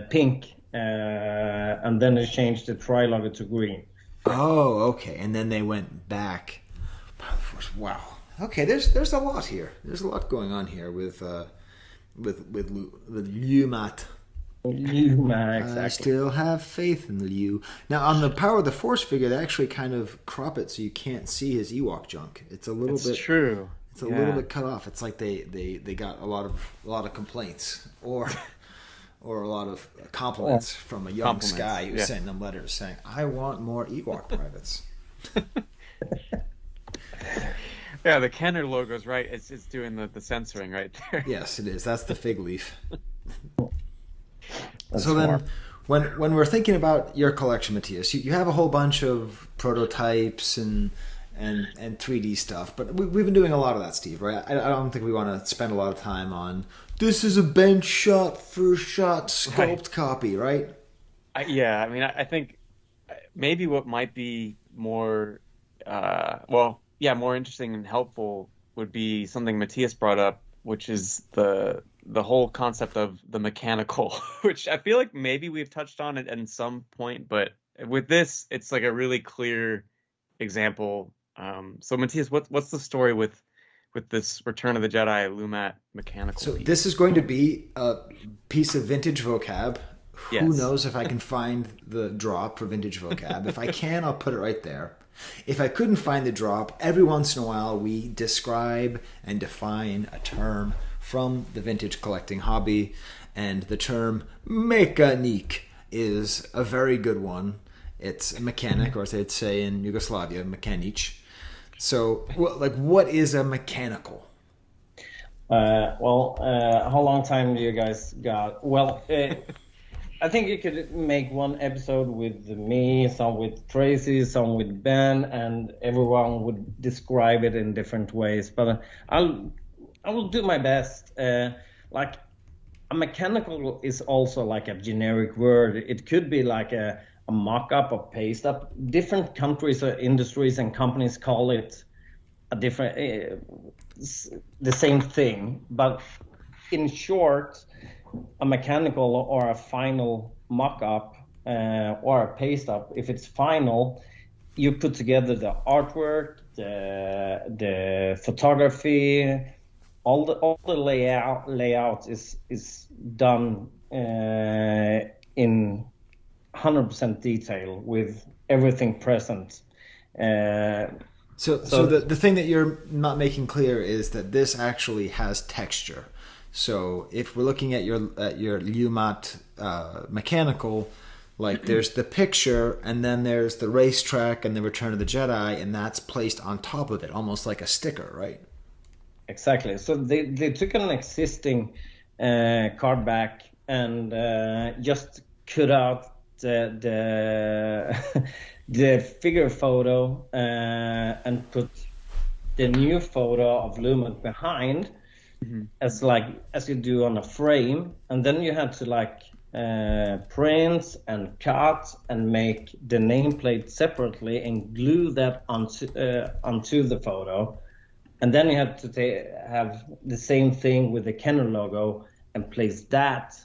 pink, and then they changed the Trilogo to green. Oh, okay. And then they went back. Wow. Okay, there's a lot here. There's a lot going on here with Lumat. Lumat, exactly. I still have faith in Liu. Now, on the Power of the Force figure, they actually kind of crop it so you can't see his Ewok junk. It's a little bit true. It's a little bit cut off. It's like they got a lot of complaints or a lot of compliments from a young Skye who sent them letters saying, "I want more Ewok privates." Yeah, the Kenner logo's right. It's doing the censoring right there. Yes, it is. That's the fig leaf. So then, when we're thinking about your collection, Mattias, you have a whole bunch of prototypes and 3D stuff, but we've been doing a lot of that, Steve, right? I don't think we want to spend a lot of time on this is a bench shot, first shot, sculpt copy, right? I think maybe what might be more, more interesting and helpful would be something Mattias brought up, which is the whole concept of the mechanical, which I feel like maybe we've touched on it at some point, but with this, it's like a really clear example. So Mattias, what's the story with this Return of the Jedi Lumat mechanical piece? This is going to be a piece of vintage vocab. Who knows if I can find the drop for vintage vocab. If I can, I'll put it right there. If I couldn't find the drop, every once in a while we describe and define a term from the vintage collecting hobby, and the term mechanique is a very good one. It's a mechanic, or as they'd say in Yugoslavia, mechanic. So, what is a mechanical? How long time do you guys got? Well, I think you could make one episode with me, some with Tracy, some with Ben, and everyone would describe it in different ways. But I will do my best. Like a mechanical is also like a generic word. It could be like a mock-up or paste-up. Different countries or industries and companies call it a different, the same thing. But in short, a mechanical or a final mock-up or a paste-up, if it's final, you put together the artwork, the photography, all the layout is done in 100% detail with everything present. So the thing that you're not making clear is that this actually has texture. So if we're looking at your Lumat mechanical, like there's the picture and then there's the racetrack and the Return of the Jedi, and that's placed on top of it, almost like a sticker, right? Exactly. So they took an existing card back and just cut out the figure photo and put the new photo of Lumat behind, as you do on a frame, and then you had to print and cut and make the nameplate separately and glue that onto the photo, and then you have to have the same thing with the Kenner logo and place that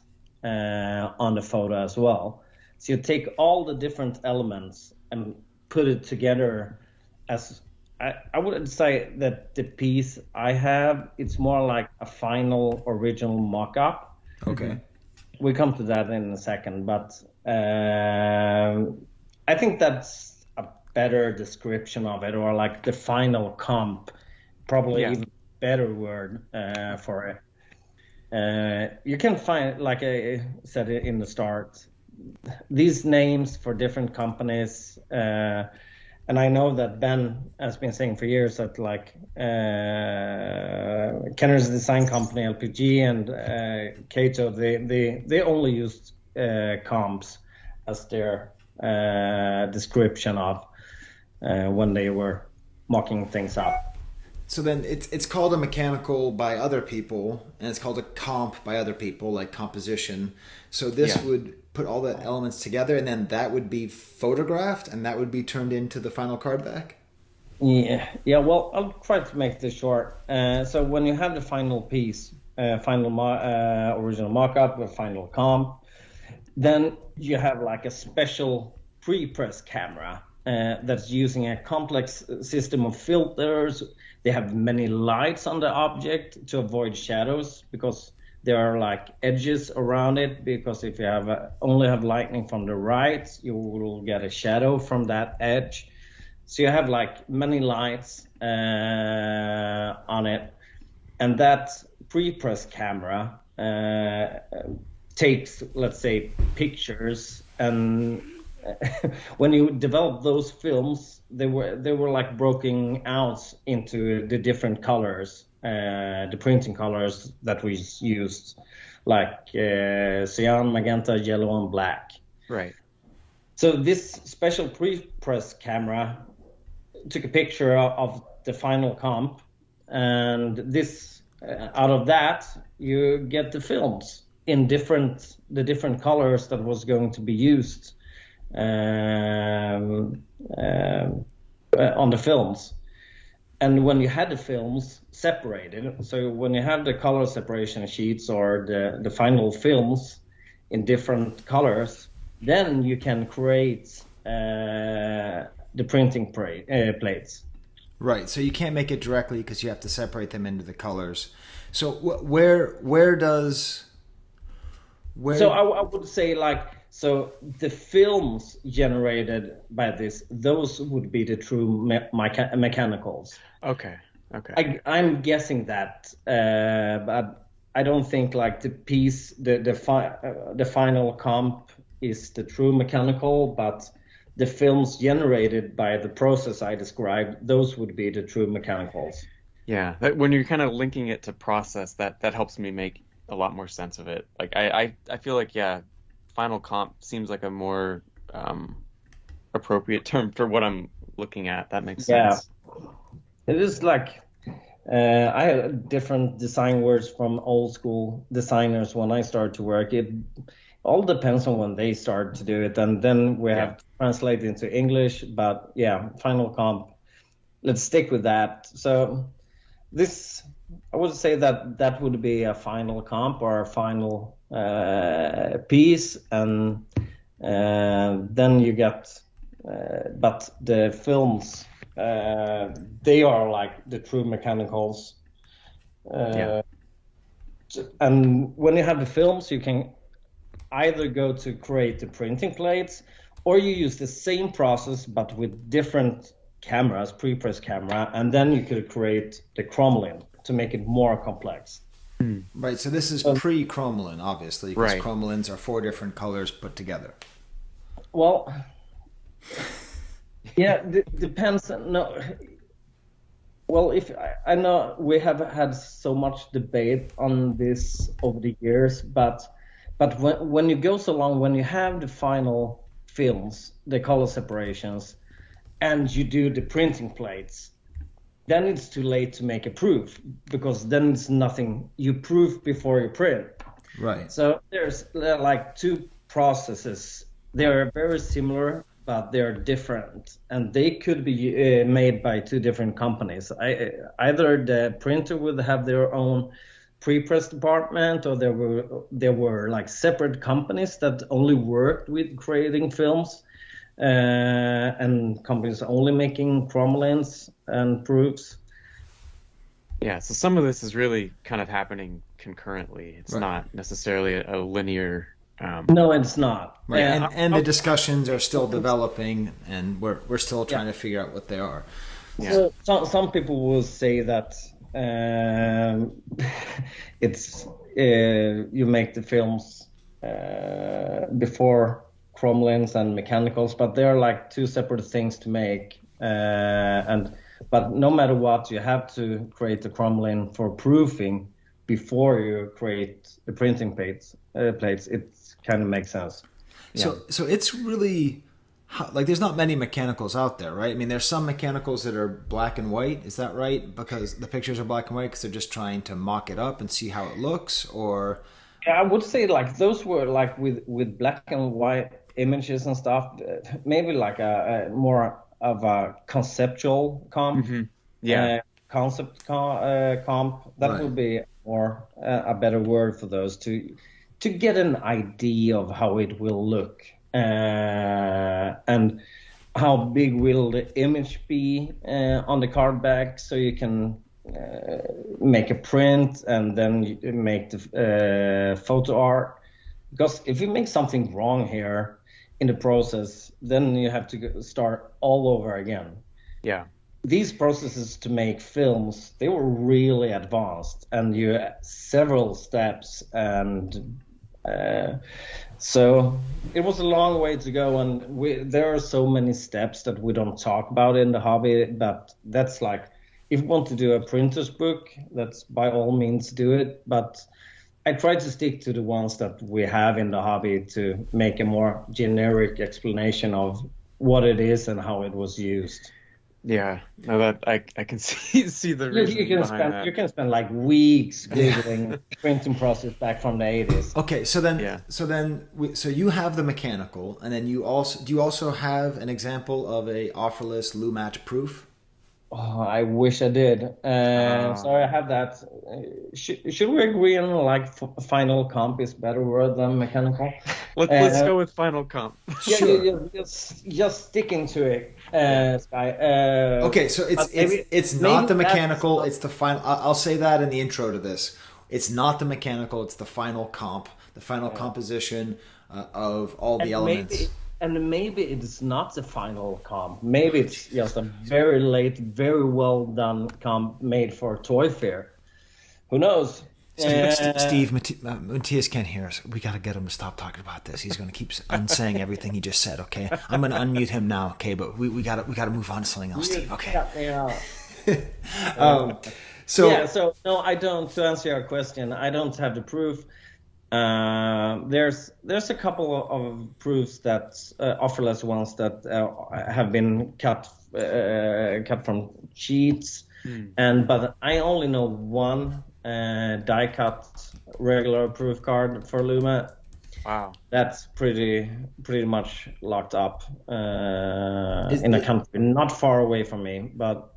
on the photo as well. So you take all the different elements and put it together. As I would say that the piece I have, it's more like a final original mock-up. Okay. We'll come to that in a second, but I think that's a better description of it, or like the final comp, probably even better word for it. You can find, like I said in the start, these names for different companies, and I know that Ben has been saying for years that Kenner's design company LPG and Kato, they only used comps as their description of when they were mocking things up. So then it's called a mechanical by other people, and it's called a comp by other people, like composition. So this would put all the elements together, and then that would be photographed, and that would be turned into the final card back? Yeah. Well, I'll try to make this short. So when you have the final piece, original mock-up, a final comp, then you have like a special pre-press camera that's using a complex system of filters. They have many lights on the object to avoid shadows because there are like edges around it. Because if you only have lighting from the right, you will get a shadow from that edge. So you have like many lights on it, and that pre-press camera takes, let's say, pictures. And when you develop those films, they were like broken out into the different colors, the printing colors that we used, like cyan, magenta, yellow, and black. Right. So this special pre-press camera took a picture of the final comp, and this out of that you get the films in the different colors that was going to be used on the films. And when you had the films separated, so when you have the color separation sheets or the final films in different colors, then you can create the printing plates. Right, so you can't make it directly because you have to separate them into the colors. So where does... So I would say so the films generated by this, those would be the true mechanicals. Okay. I'm guessing that, but I don't think like the piece, the final comp is the true mechanical, but the films generated by the process I described, those would be the true mechanicals. Yeah, when you're kind of linking it to process, that helps me make a lot more sense of it. Like I feel like, yeah, final comp seems like a more appropriate term for what I'm looking at. That makes sense. It is like I had different design words from old school designers when I started to work. It all depends on when they start to do it, and then we have to translate into English. But yeah, final comp, let's stick with that. So this, I would say that would be a final comp or a final piece, and then you get, but the films, they are like the true mechanicals. And when you have the films, you can either go to create the printing plates, or you use the same process but with different cameras, pre-press camera, and then you could create the cromlin to make it more complex. Right, so this is pre-cromlin, obviously, because cromlins are 4 different colors put together. Well, yeah, depends. No, well, if I know we have had so much debate on this over the years, but when you go so long, when you have the final films, the color separations, and you do the printing plates, then it's too late to make a proof, because then it's nothing. You proof before you print. Right. So there's like 2 processes. They are very similar, but they're different, and they could be made by 2 different companies. Either the printer would have their own pre-press department, or there were like separate companies that only worked with creating films, and companies only making cromlins and proofs. Yeah, so some of this is really kind of happening concurrently. It's not necessarily a linear. No, it's not. Right, and the discussions are still developing, and we're still trying to figure out what they are. Yeah. So some people will say that it's you make the films before cromlins and mechanicals, but they're like 2 separate things to make. But no matter what, you have to create the cromlin for proofing before you create the printing plates. It kind of makes sense. So it's really like there's not many mechanicals out there, right? I mean, there's some mechanicals that are black and white. Is that right? Because the pictures are black and white because they're just trying to mock it up and see how it looks, or... I would say like those were like with black and white images and stuff, maybe like a more of a conceptual comp. Mm-hmm. Yeah. Comp. That Right. would be more a better word for those to get an idea of how it will look and how big will the image be on the card back, so you can make a print and then you make the photo art. Because if you make something wrong here in the process, then you have to start all over again. Yeah. These processes to make films, they were really advanced, and you several steps, and so it was a long way to go, and there are so many steps that we don't talk about in the hobby. But that's like, if you want to do a printer's book, that's by all means do it. But I try to stick to the ones that we have in the hobby to make a more generic explanation of what it is and how it was used. Yeah, no, that I can see the reason behind that. You can spend like weeks googling printing process back from the 80s. Okay, so you have the mechanical, and then do you also have an example of a offerless Lumat proof? Oh, I wish I did. Sorry, I have that. Should we agree on like final comp is better word than mechanical? Let's go with final comp. Yeah, Sure. just sticking to it, Skye. Okay, so it's not the mechanical. It's the final. I'll say that in the intro to this. It's not the mechanical. It's the final comp, the final composition of all the elements. Maybe it's not the final comp. Maybe it's just a very late, very well done comp made for Toy Fair. Who knows? Steve, Mattias can't hear us. We got to get him to stop talking about this. He's going to keep unsaying everything he just said. Okay, I'm going to unmute him now. Okay, but we got to move on to something else, Steve. Okay. Yeah. So no, I don't. To answer your question, I don't have the proof. There's a couple of proofs that offerless ones that have been cut from sheets, but I only know one die cut regular proof card for Lumat. Wow, that's pretty much locked up in a country not far away from me, but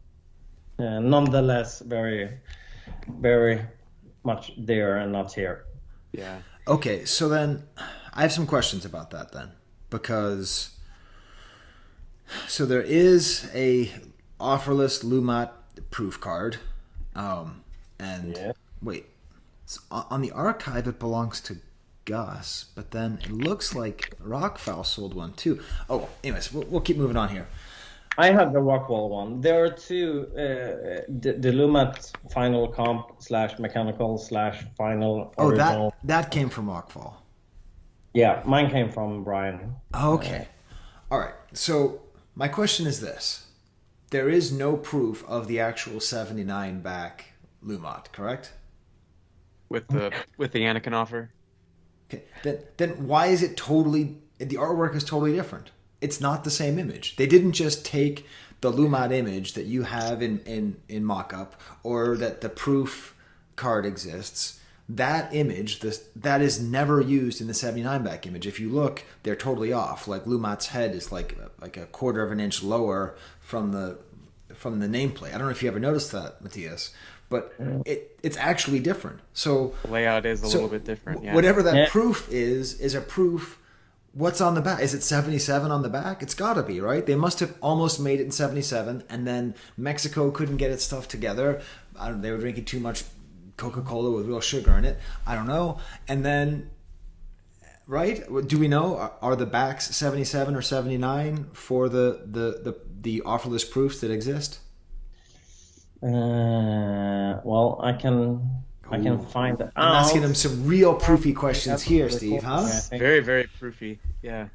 nonetheless very, very much there and not here. Yeah. Okay, so then I have some questions about that then, because so there is a offerless Lumat proof card, wait, so on the archive it belongs to Gus, but then it looks like Rockfowl sold one too. Oh, anyways, we'll keep moving on here. I have the Rockwall one. There are two, the Lumat final comp / mechanical / final original. Oh, that came from Rockfall. Yeah, mine came from Brian. Okay. All right. So my question is this. There is no proof of the actual 79 back Lumat, correct? With the Anakin offer? Okay. Then why is it totally... The artwork is totally different. It's not the same image. They didn't just take the Lumat image that you have in mock-up, or that the proof card exists. That image, that is never used in the 79 back image. If you look, they're totally off. Like Lumat's head is like a quarter of an inch lower from the nameplate. I don't know if you ever noticed that, Mattias, but it's actually different. So the layout is a little bit different. Yeah. Whatever that proof is a proof. What's on the back? Is it 77 on the back? It's got to be, right? They must have almost made it in 77, and then Mexico couldn't get its stuff together. They were drinking too much Coca-Cola with real sugar in it. I don't know. And then, right? Do we know? Are the backs 77 or 79 for the offerless proofs that exist? Well, I can find it. I'm asking him some real proofy questions here, Steve, huh? Very, very proofy. Yeah.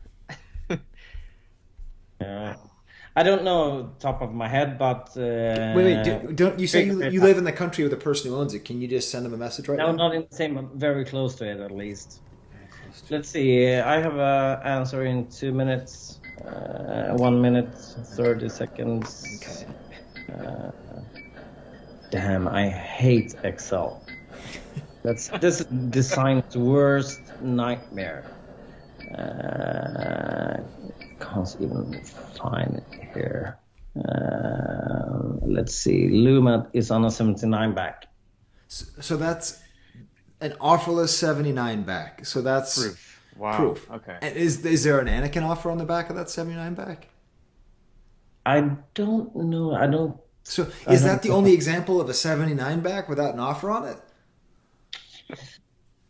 I don't know top of my head, but wait. Don't you say you live in the country with the person who owns it? Can you just send him a message right now? No, not in the same. I'm very close to it, at least. Let's see. I have an answer in 2 minutes. 1 minute 30 seconds. Okay. Damn, I hate Excel. This design's worst nightmare. Can't even find it here. Let's see. Lumat is on a 79 back. So that's an offerless 79 back. So that's Proof. Wow. Proof. Okay. And is there an Anakin offer on the back of that 79 back? I don't know. I don't. So is that the only example of a 79 back without an offer on it?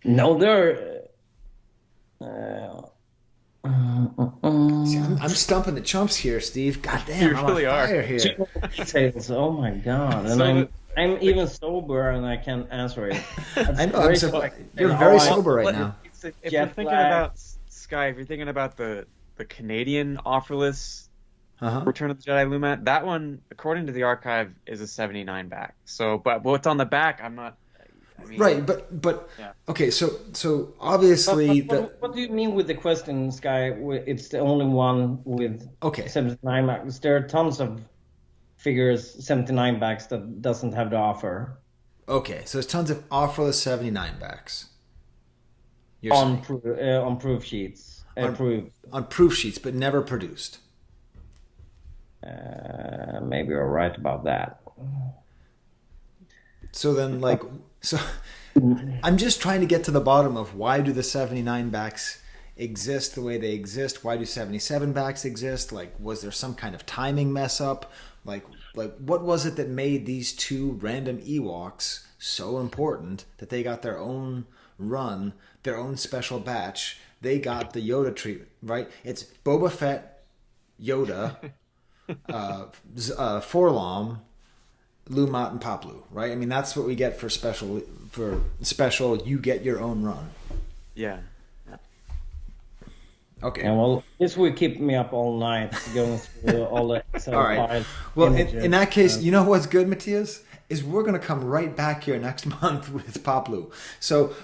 No, there. See, I'm stumping the chumps here, Steve. God damn, You I'm really on are. fire here. Details. Oh my god! And I'm even sober and I can't answer it. I know. I'm so, you're very sober right now. If you're thinking about Skye, if you're thinking about the Canadian offerless Return of the Jedi Lumat, that one, according to the archive, is a 79 back. So, but what's on the back, I'm not. I mean, Right, but yeah. Okay, so obviously what do you mean with the question, Skye? It's the only one with 79 backs. There are tons of figures 79 backs that doesn't have the offer. Okay, so there's tons of offerless 79 backs. On proof sheets. On proof sheets, but never produced. Maybe you're right about that. So then, I'm just trying to get to the bottom of why do the 79 backs exist the way they exist? Why do 77 backs exist? Like, was there some kind of timing mess up? Like what was it that made these two random Ewoks so important that they got their own run, their own special batch? They got the Yoda treatment, right? It's Boba Fett, Yoda, Forlom, Lumat, and Poplu, right? I mean, that's what we get for special. You get your own run. Yeah. Okay. And well, this will keep me up all night going through all the Excel all right. files. Well, in that case, you know what's good, Mattias? Is we're going to come right back here next month with Poplu. So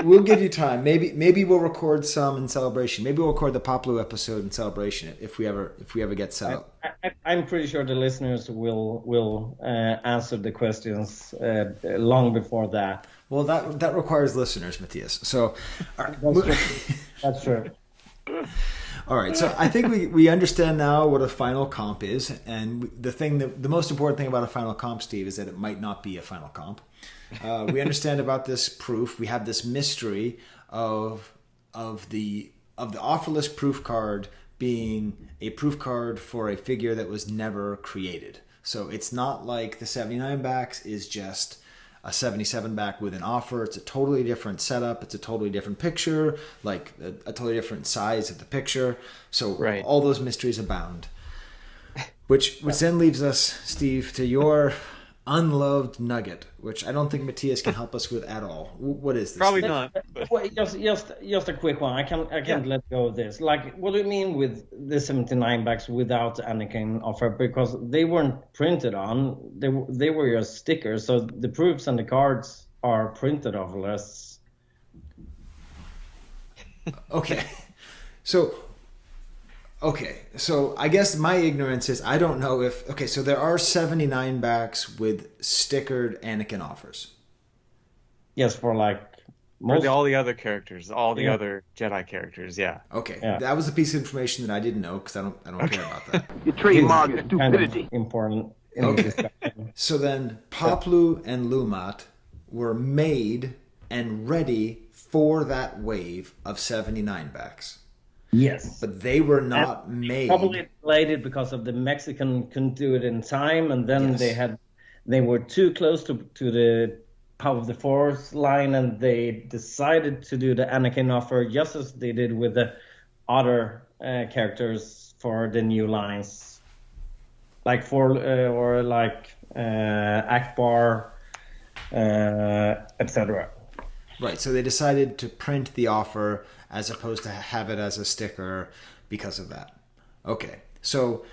we'll give you time. Maybe we'll record some in celebration. Maybe we'll record the Poplu episode in celebration if we ever get set up. I'm pretty sure the listeners will answer the questions long before that. Well, that requires listeners, Mattias. So that's true. All right, so I think we understand now what a final comp is, and the most important thing about a final comp, Steve, is that it might not be a final comp. We understand about this proof. We have this mystery of the offerless proof card being a proof card for a figure that was never created. So it's not like the 79 backs is just a 77 back with an offer. It's a totally different setup. It's a totally different picture, like a totally different size of the picture. So all those mysteries abound. Which then leaves us, Steve, to your unloved nugget, which I don't think Mattias can help us with at all. What is this? Probably not. Well, just a quick one. I can't let go of this. Like, what do you mean with the 79 backs without Anakin offer? Because they weren't printed on. They were just stickers. So the proofs and the cards are printed offerless. Okay. So I guess my ignorance is I don't know if... Okay, so there are 79 backs with stickered Anakin offers. Yes, for like... all the other characters, all the other Jedi characters, yeah. Okay, that was a piece of information that I didn't know because I don't care about that. Your trademark is stupidity. Kind of important. Okay. So then Poplu and Lumat were made and ready for that wave of 79 backs. Yes. But they were not made. Probably delayed because of the Mexican couldn't do it in time, and then they were too close to the Power of the Force line, and they decided to do the Anakin offer just as they did with the other characters for the new lines, like Akbar, etc. Right, so they decided to print the offer as opposed to have it as a sticker because of that. Okay, so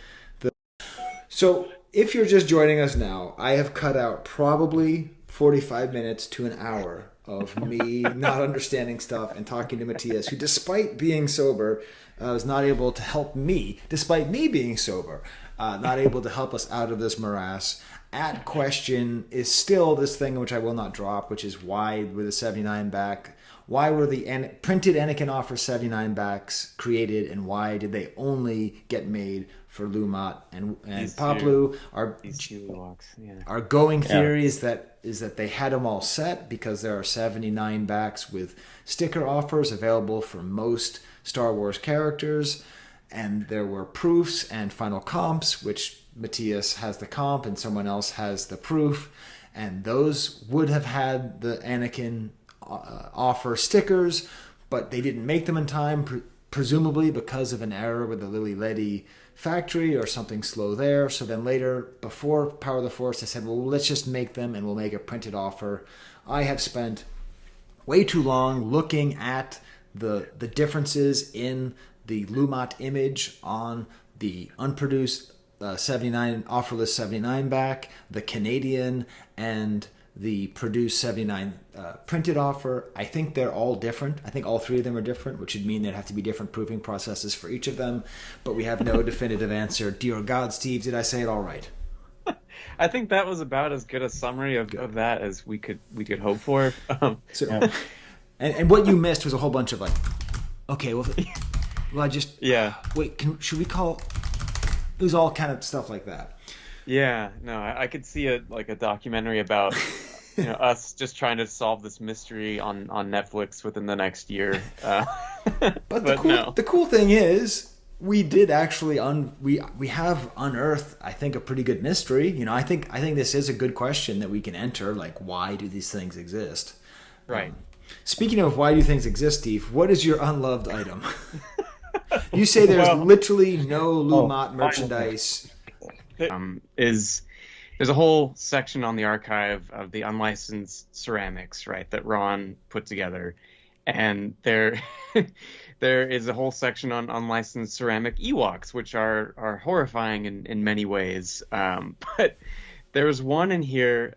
if you're just joining us now, I have cut out probably 45 minutes to an hour of me not understanding stuff and talking to Mattias, who despite being sober, was not able to help me, despite me being sober, not able to help us out of this morass. At question is still this thing which I will not drop, which is why with a 79 back, why were the printed Anakin Offer 79 backs created, and why did they only get made for Lumat and Poplu? Our going theory is that they had them all set because there are 79 backs with sticker offers available for most Star Wars characters, and there were proofs and final comps, which Mattias has the comp and someone else has the proof, and those would have had the Anakin offer stickers, but they didn't make them in time, presumably because of an error with the Ledy factory or something slow there. So then later, before Power of the Force, they said, well, let's just make them and we'll make a printed offer. I have spent way too long looking at the differences in the Lumat image on the unproduced 79 offer list 79 back, the Canadian, and the produced 79 printed offer. I think they're all different. I think all three of them are different, which would mean there'd have to be different proofing processes for each of them. But we have no definitive answer. Dear God, Steve, did I say it all right? I think that was about as good a summary of that as we could hope for. And what you missed was a whole bunch of like, okay, well I just wait. Should we call? It was all kind of stuff like that. Yeah, no, I could see a documentary about us just trying to solve this mystery on Netflix within the next year. But the cool thing is we did actually we have unearthed, I think, a pretty good mystery. I think this is a good question that we can enter. Like, why do these things exist? Right. Speaking of why do things exist, Steve, what is your unloved item? You say there's literally no Lumat merchandise. There's a whole section on the archive of the unlicensed ceramics, right, that Ron put together, and there is a whole section on unlicensed ceramic Ewoks, which are horrifying in many ways. But there was one in here.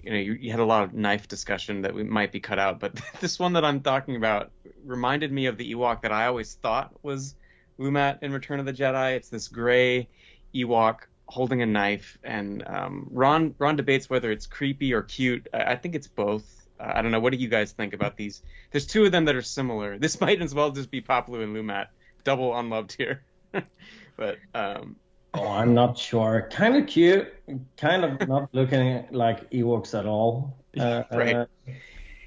You had a lot of knife discussion that we might be cut out, but this one that I'm talking about reminded me of the Ewok that I always thought was Lumat in Return of the Jedi. It's this gray Ewok holding a knife, and Ron debates whether it's creepy or cute. I think it's both. I don't know. What do you guys think about these? There's two of them that are similar. This might as well just be Poplu and Lumat. Double unloved here. But I'm not sure. Kind of cute. Kind of not looking like Ewoks at all. Right.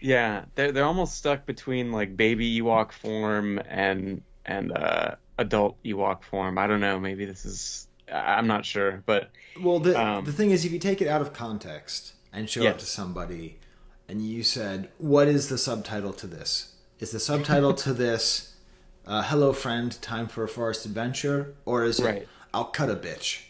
Yeah, they're almost stuck between like baby Ewok form and adult Ewok form. I don't know. Maybe this is. I'm not sure, but the thing is, if you take it out of context and show it to somebody, and you said, "What is the subtitle to this? Is the subtitle to this, "Hello, friend, time for a forest adventure," or is it, "I'll cut a bitch"?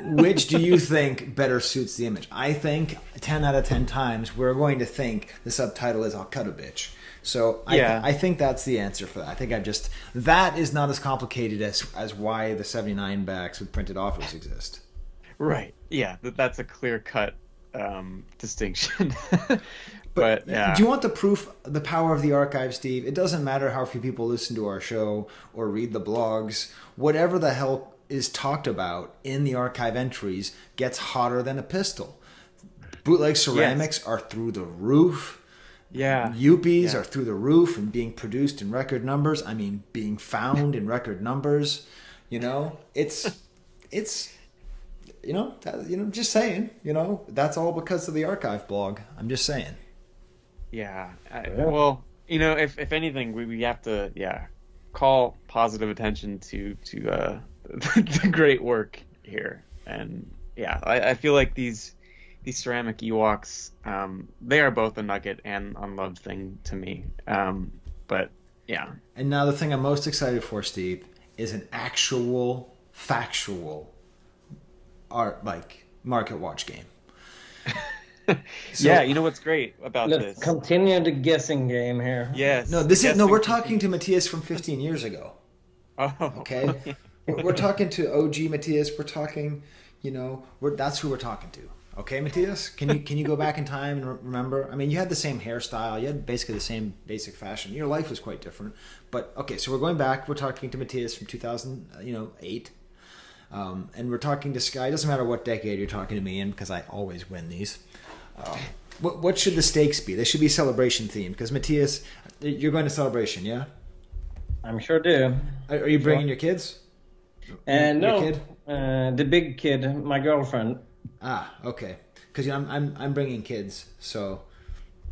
Which do you think better suits the image? I think 10 out of 10 times we're going to think the subtitle is "I'll cut a bitch." So I think that's the answer for that. I think that is not as complicated as why the 79 backs with printed offers exist. Right. Yeah, that's a clear-cut distinction. But yeah. Do you want the proof, the power of the archive, Steve? It doesn't matter how few people listen to our show or read the blogs. Whatever the hell is talked about in the archive entries gets hotter than a pistol. Bootleg ceramics are through the roof. Yeah. Yuppies are through the roof and being produced in record numbers. I mean, being found in record numbers. It's just saying. That's all because of the archive blog. I'm just saying. Yeah. Well, if anything, we have to call positive attention to the great work here, and I feel like these ceramic Ewoks, they are both a nugget and unloved thing to me. But yeah. And now the thing I'm most excited for, Steve, is an actual, factual market watch game. So, you know what's great about this? Let's continue the guessing game here. Yes. No, we're talking to Mattias from 15 years ago. Oh. Okay? We're talking to OG Mattias. We're talking, that's who we're talking to. Okay, Mattias? Can you go back in time and remember? I mean, you had the same hairstyle. You had basically the same basic fashion. Your life was quite different. But, okay, so we're going back. We're talking to Mattias from 2008. And we're talking to Skye. It doesn't matter what decade you're talking to me in because I always win these. What should the stakes be? They should be celebration themed because Mattias, you're going to Celebration, yeah? I'm sure do. Are you bringing your kids? No, kid? The big kid, my girlfriend. Ah, okay. Because I'm bringing kids, so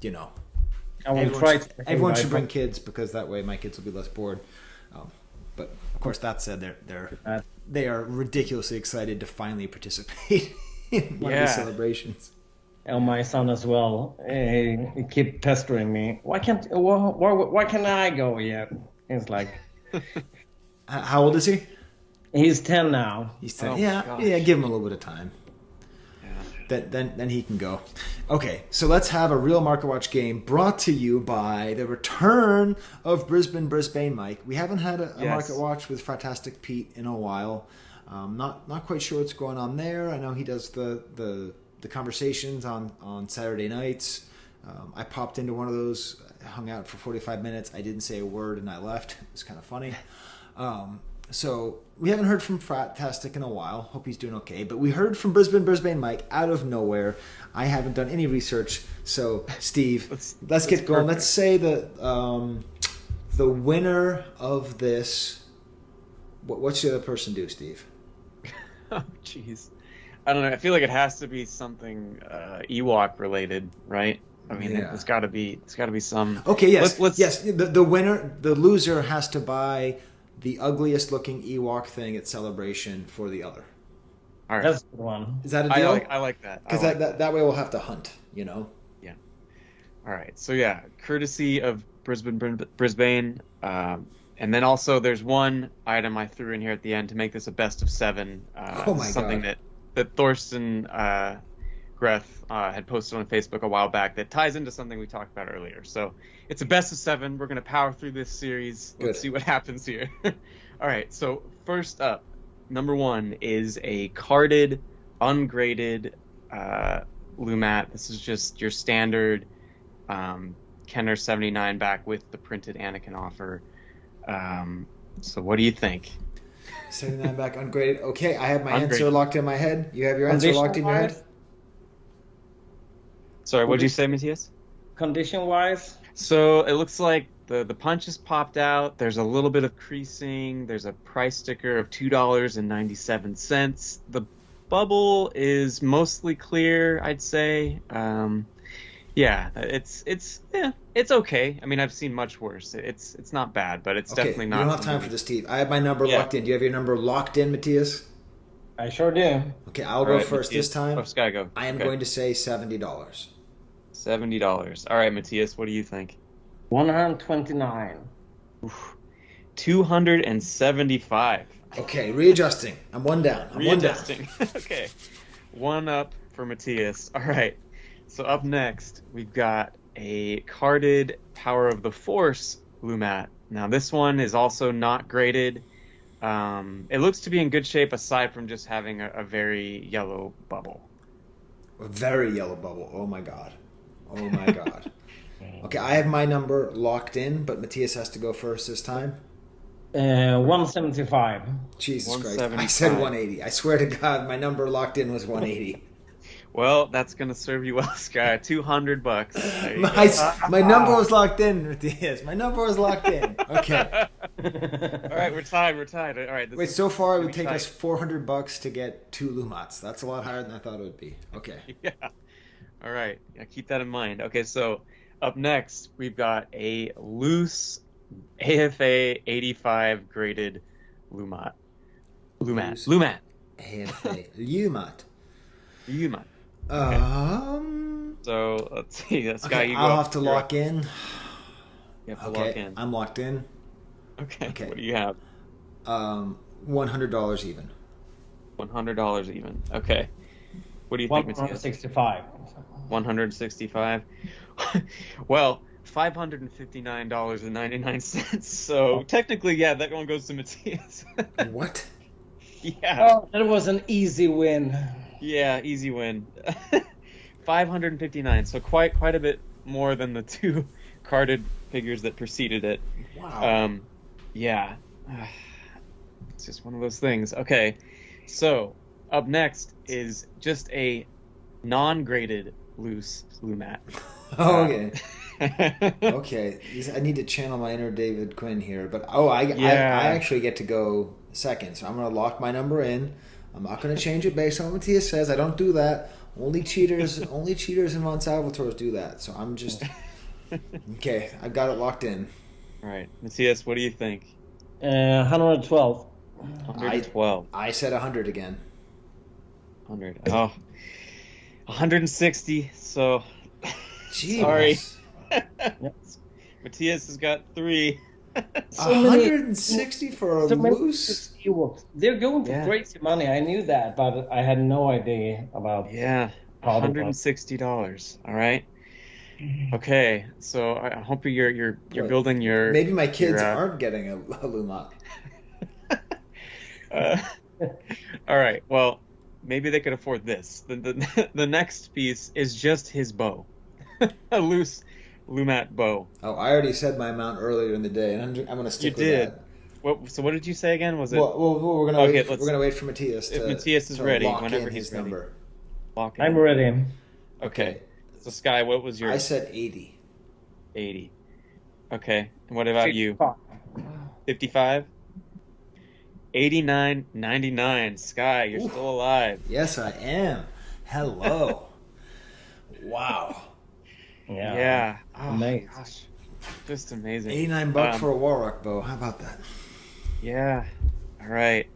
I will try to. Everyone should bring kids because that way my kids will be less bored. But of course, that said, they are ridiculously excited to finally participate in one of the celebrations. And my son as well. He keep pestering me. Why can't I go yet? He's like, how old is he? He's 10 now. He's 10. Oh, yeah. Give him a little bit of time. Then he can go. Okay, so let's have a real Market Watch game brought to you by the return of Brisbane Mike. We haven't had a Market Watch with Fantastic Pete in a while. Not quite sure what's going on there. I know he does the conversations on Saturday nights. I popped into one of those, hung out for 45 minutes. I didn't say a word and I left. It was kind of funny. So we haven't heard from Fratastic in a while. Hope he's doing okay. But we heard from Brisbane Mike out of nowhere. I haven't done any research. So Steve, let's get going. Perfect. Let's say the winner of this. What should the other person do, Steve? Oh, jeez. I don't know. I feel like it has to be something Ewok related, right? I mean, it's got to be some. Okay, yes, Let's yes. The winner, the loser, has to buy the ugliest looking Ewok thing at Celebration for the other. All right. That's the one. Is that a deal? I like that. Because that way we'll have to hunt, Yeah. All right. So yeah, courtesy of Brisbane, and then also there's one item I threw in here at the end to make this a best of 7. Something that Thorsten Greth had posted on Facebook a while back that ties into something we talked about earlier. So it's a best of 7. We're going to power through this series. Good. Let's see what happens here. All right. So first up, number 1 is a carded, ungraded Lumat. This is just your standard Kenner 79 back with the printed Anakin offer. So what do you think? 79 back ungraded. Okay, I have my answer locked in my head. You have your answer locked in your head? Sorry, what did you say, Mattias? Condition-wise? So it looks like the punch is popped out. There's a little bit of creasing. There's a price sticker of $2.97. The bubble is mostly clear, I'd say. It's okay. I mean, I've seen much worse. It's not bad, but it's definitely not. We don't have time for this, Steve. I have my number locked in. Do you have your number locked in, Mattias? I sure do. Okay, I'll go first this time. Skye, go. I am going to say $70. $70. All right, Mattias, what do you think? 129. Oof. 275. Okay, readjusting. I'm one down. Readjusting. Okay. One up for Mattias. All right. So up next, we've got a carded Power of the Force Lumat. Now, this one is also not graded. It looks to be in good shape aside from just having a very yellow bubble. A very yellow bubble. Oh, my God. Oh, my God. Okay, I have my number locked in, but Mattias has to go first this time. 175. Jesus Christ. I said 180. I swear to God, my number locked in was 180. Well, that's going to serve you well, Skye. $200. My number was locked in, Mattias. My number was locked in. Okay. All right, we're tied. All right. Wait, so far it would take us $400 to get 2 Lumats. That's a lot higher than I thought it would be. Okay. Yeah. All right. Yeah, keep that in mind. Okay, so up next, we've got a loose AFA 85 graded Lumat. Lumat. AFA. Lumat. So let's see. Skye, you go. I'll have to lock in. You have to lock in. I'm locked in. Okay. What do you have? $100 even. $100 even. Okay. What do you think, Mattias? 165. 165. Well, $559.99. So technically, yeah, that one goes to Mattias. What? Yeah. Oh, that was an easy win. Yeah, easy win. 559. So quite a bit more than the 2 carded figures that preceded it. Wow. Yeah. It's just one of those things. Okay. So up next is just a non-graded loose Lumat. Oh, okay. Okay. I need to channel my inner David Quinn here, but I actually get to go second, so I'm going to lock my number in. I'm not going to change it based on what Mattias says. I don't do that. Only cheaters in Von Salvatores do that. So I'm just okay. I've got it locked in. All right, Mattias, what do you think? 112. 112. I said 100 again. 100. Oh, 160. So Jeez. sorry. Mattias has got 3. 160 for a loose. They're going for crazy money. I knew that, but I had no idea about. Yeah, $160. All right. Okay, so I hope you're building your. Maybe my kids aren't getting a Lumat. All right. Well, maybe they could afford this. The next piece is just his bow, a loose Lumat bow. Oh, I already said my amount earlier in the day, and I'm going to stick with that. So what did you say again? Was it? Well, we're gonna wait for Mattias. If Mattias is ready, whenever he's ready. Number. I'm ready. Okay. So Skye, what was yours? I said 80. 80. Okay. And what about you? 55. 89.99. Skye, you're still alive. Yes, I am. Hello. Wow. Yeah. Oh, amazing. Gosh. Just amazing. $89 for a Warrock bow. How about that? Yeah. All right.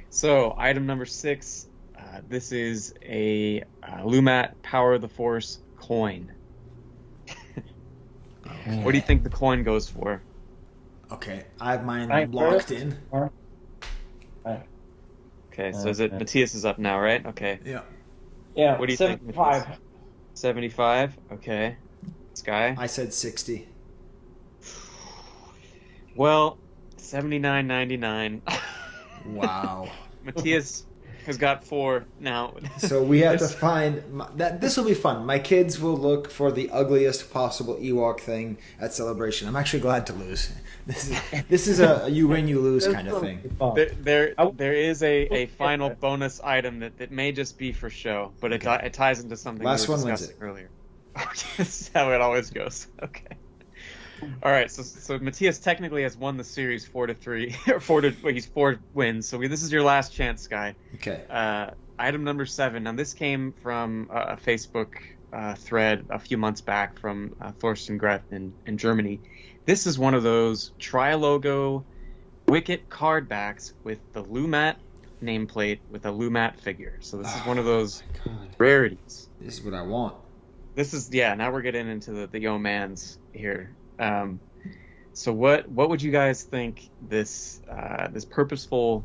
So item number 6. This is a Lumat Power of the Force coin. Okay. What do you think the coin goes for? Okay, I have mine locked in. Okay, so is it Mattias is up now, right? Okay. Yeah. Yeah. What do you 75. think? 75. Okay. Skye? I said 60. Well, 79.99. Wow. Mattias has got 4 now. So we have to find that. This will be fun. My kids will look for the ugliest possible Ewok thing at Celebration. I'm actually glad to lose. This is a you win you lose kind of thing. There is a final bonus item that may just be for show, but it ties into something Last we were one wins discussing earlier. That's how it always goes. Okay. All right, so Mattias technically has won the series 4-3, he's 4 wins. So this is your last chance, Skye. Okay. Item number 7. Now this came from a Facebook thread a few months back from Thorsten Greth in Germany. This is one of those Trilogo Wicket card backs with the Lumat nameplate with a Lumat figure. So this is one of those rarities. This is what I want. This is now we're getting into the yo-mans here. So what would you guys think this purposeful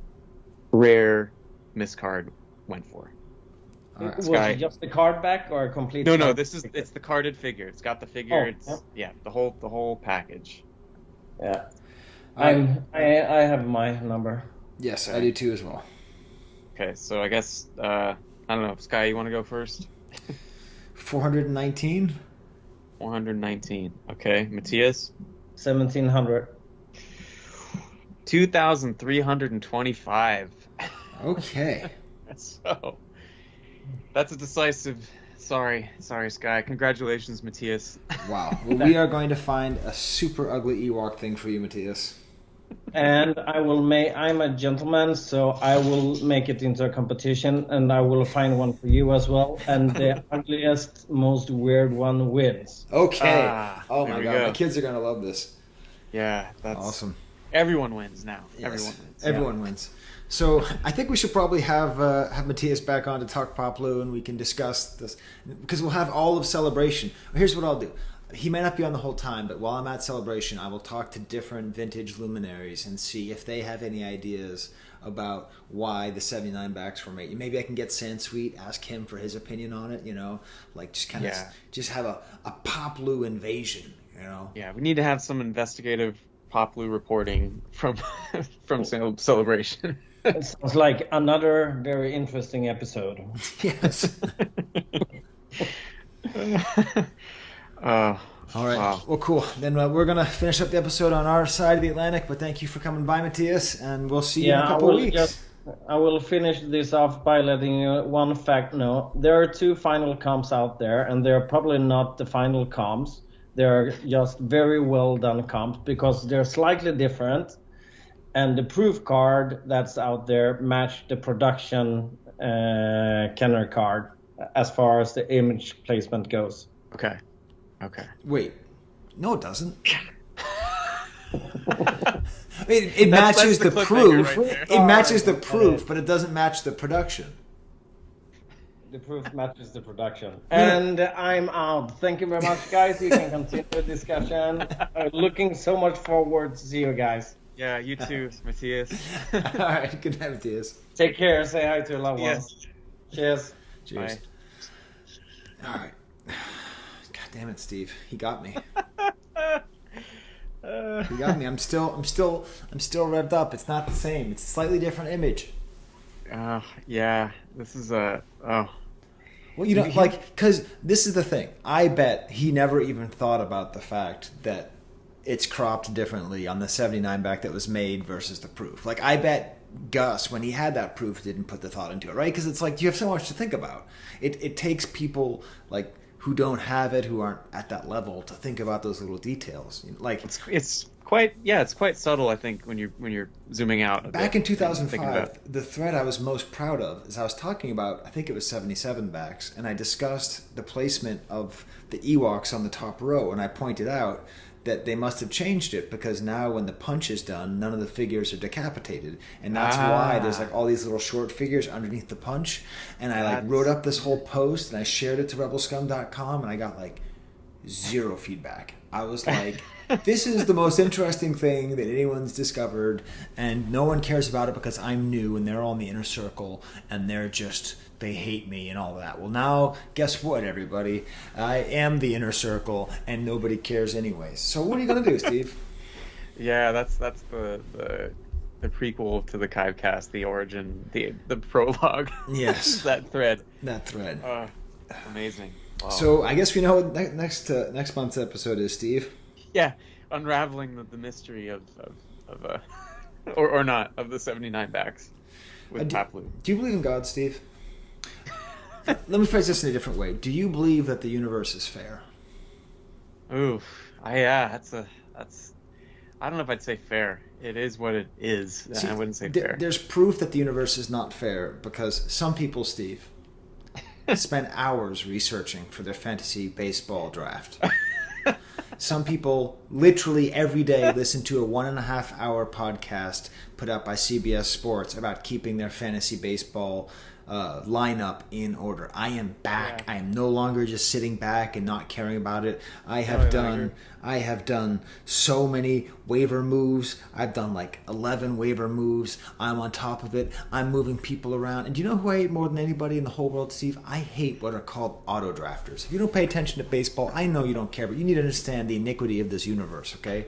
rare miscard went for? Right. Was it just the card back or a complete? No, it's the carded figure. It's got the figure. The whole package. Yeah, I have my number. Yes, I do too as well. Okay, so I guess I don't know, Skye, you want to go first? 419. 419. Okay, Mattias. 1,700. 2,325. Okay. That's a decisive. Sorry, Skye. Congratulations, Mattias. Wow. Well, we are going to find a super ugly Ewok thing for you, Mattias. And I'm a gentleman, so I will make it into a competition, and I will find one for you as well. And the ugliest, most weird one wins. Okay. Oh my God, my kids are gonna love this. Yeah, that's awesome. Everyone wins now. Yes. Everyone wins. So I think we should probably have Mattias back on to talk Poplu, and we can discuss this because we'll have all of Celebration. Here's what I'll do. He may not be on the whole time, but while I'm at Celebration, I will talk to different vintage luminaries and see if they have any ideas about why the 79 backs were made. Maybe I can get Sansweet, ask him for his opinion on it, like just kind of just have a Poplu invasion, Yeah, we need to have some investigative Poplu reporting from Celebration. It sounds like another very interesting episode. Yes. All right. Wow. Well, cool. Then we're going to finish up the episode on our side of the Atlantic, but thank you for coming by, Mattias, and we'll see you in a couple of weeks. I will finish this off by letting you one fact know. There are 2 final comps out there, and they're probably not the final comps. They're just very well done comps because they're slightly different. And the proof card that's out there matched the production Kenner card as far as the image placement goes. Okay. Wait, no, it doesn't. It matches the proof. Right, it matches the proof, but it doesn't match the production. The proof matches the production. And I'm out. Thank you very much, guys. You can continue the discussion. Looking so much forward to see you guys. Yeah, you too, Mattias. All right, good night, Mattias. Take care. Say hi to your loved ones. Cheers. Cheers. Bye. All right. God damn it, Steve. He got me. He got me. I'm still revved up. It's not the same. It's a slightly different image. Yeah. This is a Well, you know, because this is the thing. I bet he never even thought about the fact that it's cropped differently on the 79 back that was made versus the proof. Like, I bet Gus, when he had that proof, didn't put the thought into it, right? Because it's like you have so much to think about. It takes people like who don't have it, who aren't at that level, to think about those little details. Like it's quite subtle, I think, when you're zooming out. Back in 2005, the thread I was most proud of is I was talking about, I think it was 77 backs, and I discussed the placement of the Ewoks on the top row, and I pointed out that they must have changed it because now when the punch is done, none of the figures are decapitated, and that's why there's like all these little short figures underneath the punch. And I wrote up this whole post and I shared it to rebelscum.com, and I got like 0 feedback. I was like, this is the most interesting thing that anyone's discovered, and no one cares about it because I'm new and they're all in the inner circle and they hate me and all that. Well, now, guess what, everybody? I am the inner circle and nobody cares anyways. So what are you going to do, Steve? Yeah, that's the prequel to the Kivecast, the origin, the prologue. Yes. That thread. Amazing. Wow. So I guess we know what next month's episode is, Steve. Yeah, unraveling the mystery of or not, of the 79 backs with Paplu. Do you believe in God, Steve? Let me phrase this in a different way. Do you believe that the universe is fair? Oof. I don't know if I'd say fair. It is what it is. See, I wouldn't say fair. There's proof that the universe is not fair because some people, Steve, spend hours researching for their fantasy baseball draft. Some people literally every day listen to a 1.5 hour podcast put out by CBS Sports about keeping their fantasy baseball lineup in order. I am back. Yeah. I am no longer just sitting back and not caring about it. I have done so many waiver moves. I've done like 11 waiver moves. I'm on top of it. I'm moving people around. And do you know who I hate more than anybody in the whole world, Steve? I hate what are called auto drafters. If you don't pay attention to baseball, I know you don't care, but you need to understand the iniquity of this universe, okay?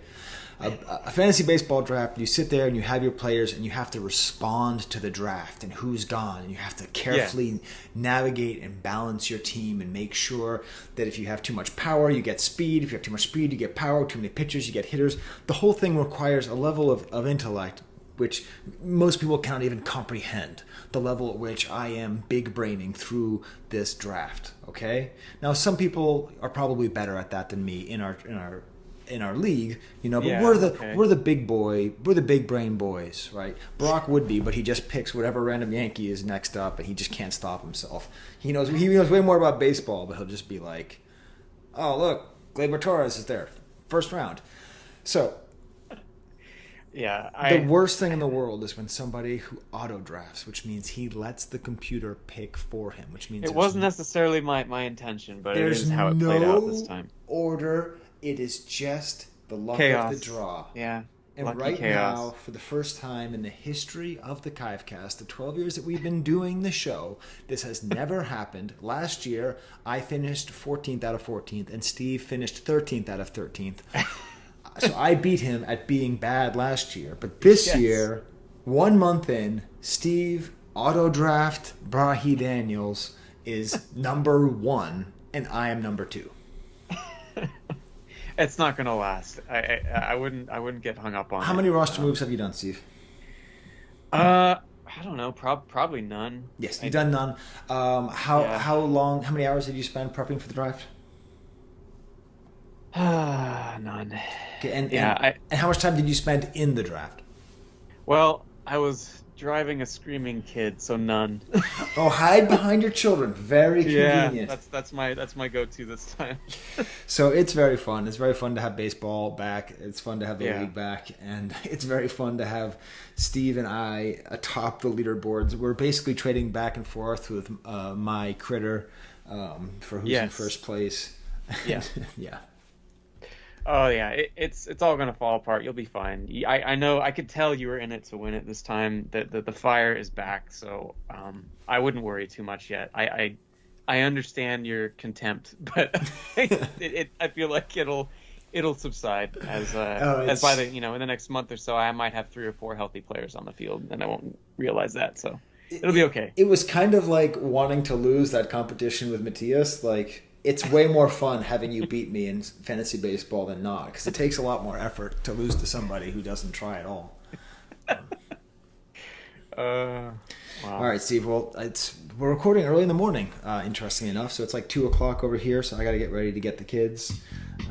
A fantasy baseball draft, you sit there and you have your players and you have to respond to the draft and who's gone, and you have to carefully navigate and balance your team and make sure that if you have too much power, you get speed. If you have too much speed, you get power. Too many pitchers, you get hitters. The whole thing requires a level of intellect which most people cannot even comprehend, the level at which I am big braining through this draft, okay? Now, some people are probably better at that than me in our league, you know, but we're the big brain boys, right? Brock would be, but he just picks whatever random Yankee is next up, and he just can't stop himself. He knows way more about baseball, but he'll just be like, "Oh, look, Gleyber Torres is there, first round." So, the worst thing in the world is when somebody who auto drafts, which means he lets the computer pick for him, which means it wasn't necessarily my intention, but it is how it played out this time. Order. It is just the luck chaos. of the draw. Yeah. And right now, for the first time in the history of the Kivecast, the 12 years that we've been doing the show, this has never happened. Last year, I finished 14th out of 14th, and Steve finished 13th out of 13th. So I beat him at being bad last year. But this year, 1 month in, Steve, auto draft, Brahi Daniels is number 1, and I am number 2. It's not gonna last. I wouldn't get hung up on. How many roster moves have you done, Steve? How don't know, probably none. Yes, you've done none. How many hours did you spend prepping for the draft? None. Okay, and how much time did you spend in the draft? Well, I was driving a screaming kid, so none. Oh, hide behind your children. Very convenient. Yeah, that's my go-to this time. So it's very fun. It's very fun to have baseball back. It's fun to have the league back, and it's very fun to have Steve and I atop the leaderboards. We're basically trading back and forth with my critter for who's in first place. Yeah. Yeah. Oh yeah, it's all gonna fall apart. You'll be fine. I know. I could tell you were in it to win it this time. The fire is back, so I wouldn't worry too much yet. I understand your contempt, but I feel like it'll subside as by the in the next month or so. I might have 3 or 4 healthy players on the field, and I won't realize that. So it'll be okay. It was kind of like wanting to lose that competition with Mattias. Like, it's way more fun having you beat me in fantasy baseball than not, because it takes a lot more effort to lose to somebody who doesn't try at all. Wow. All right, Steve. Well, we're recording early in the morning, interestingly enough. So it's like 2 o'clock over here. So I got to get ready to get the kids.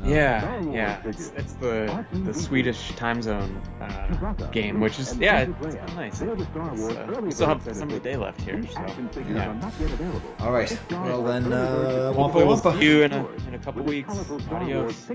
Yeah. It's the Swedish time zone game, which is it's nice. We still have some of the day left here. So yeah. All right. Well then, We'll see you in a couple weeks. Adios.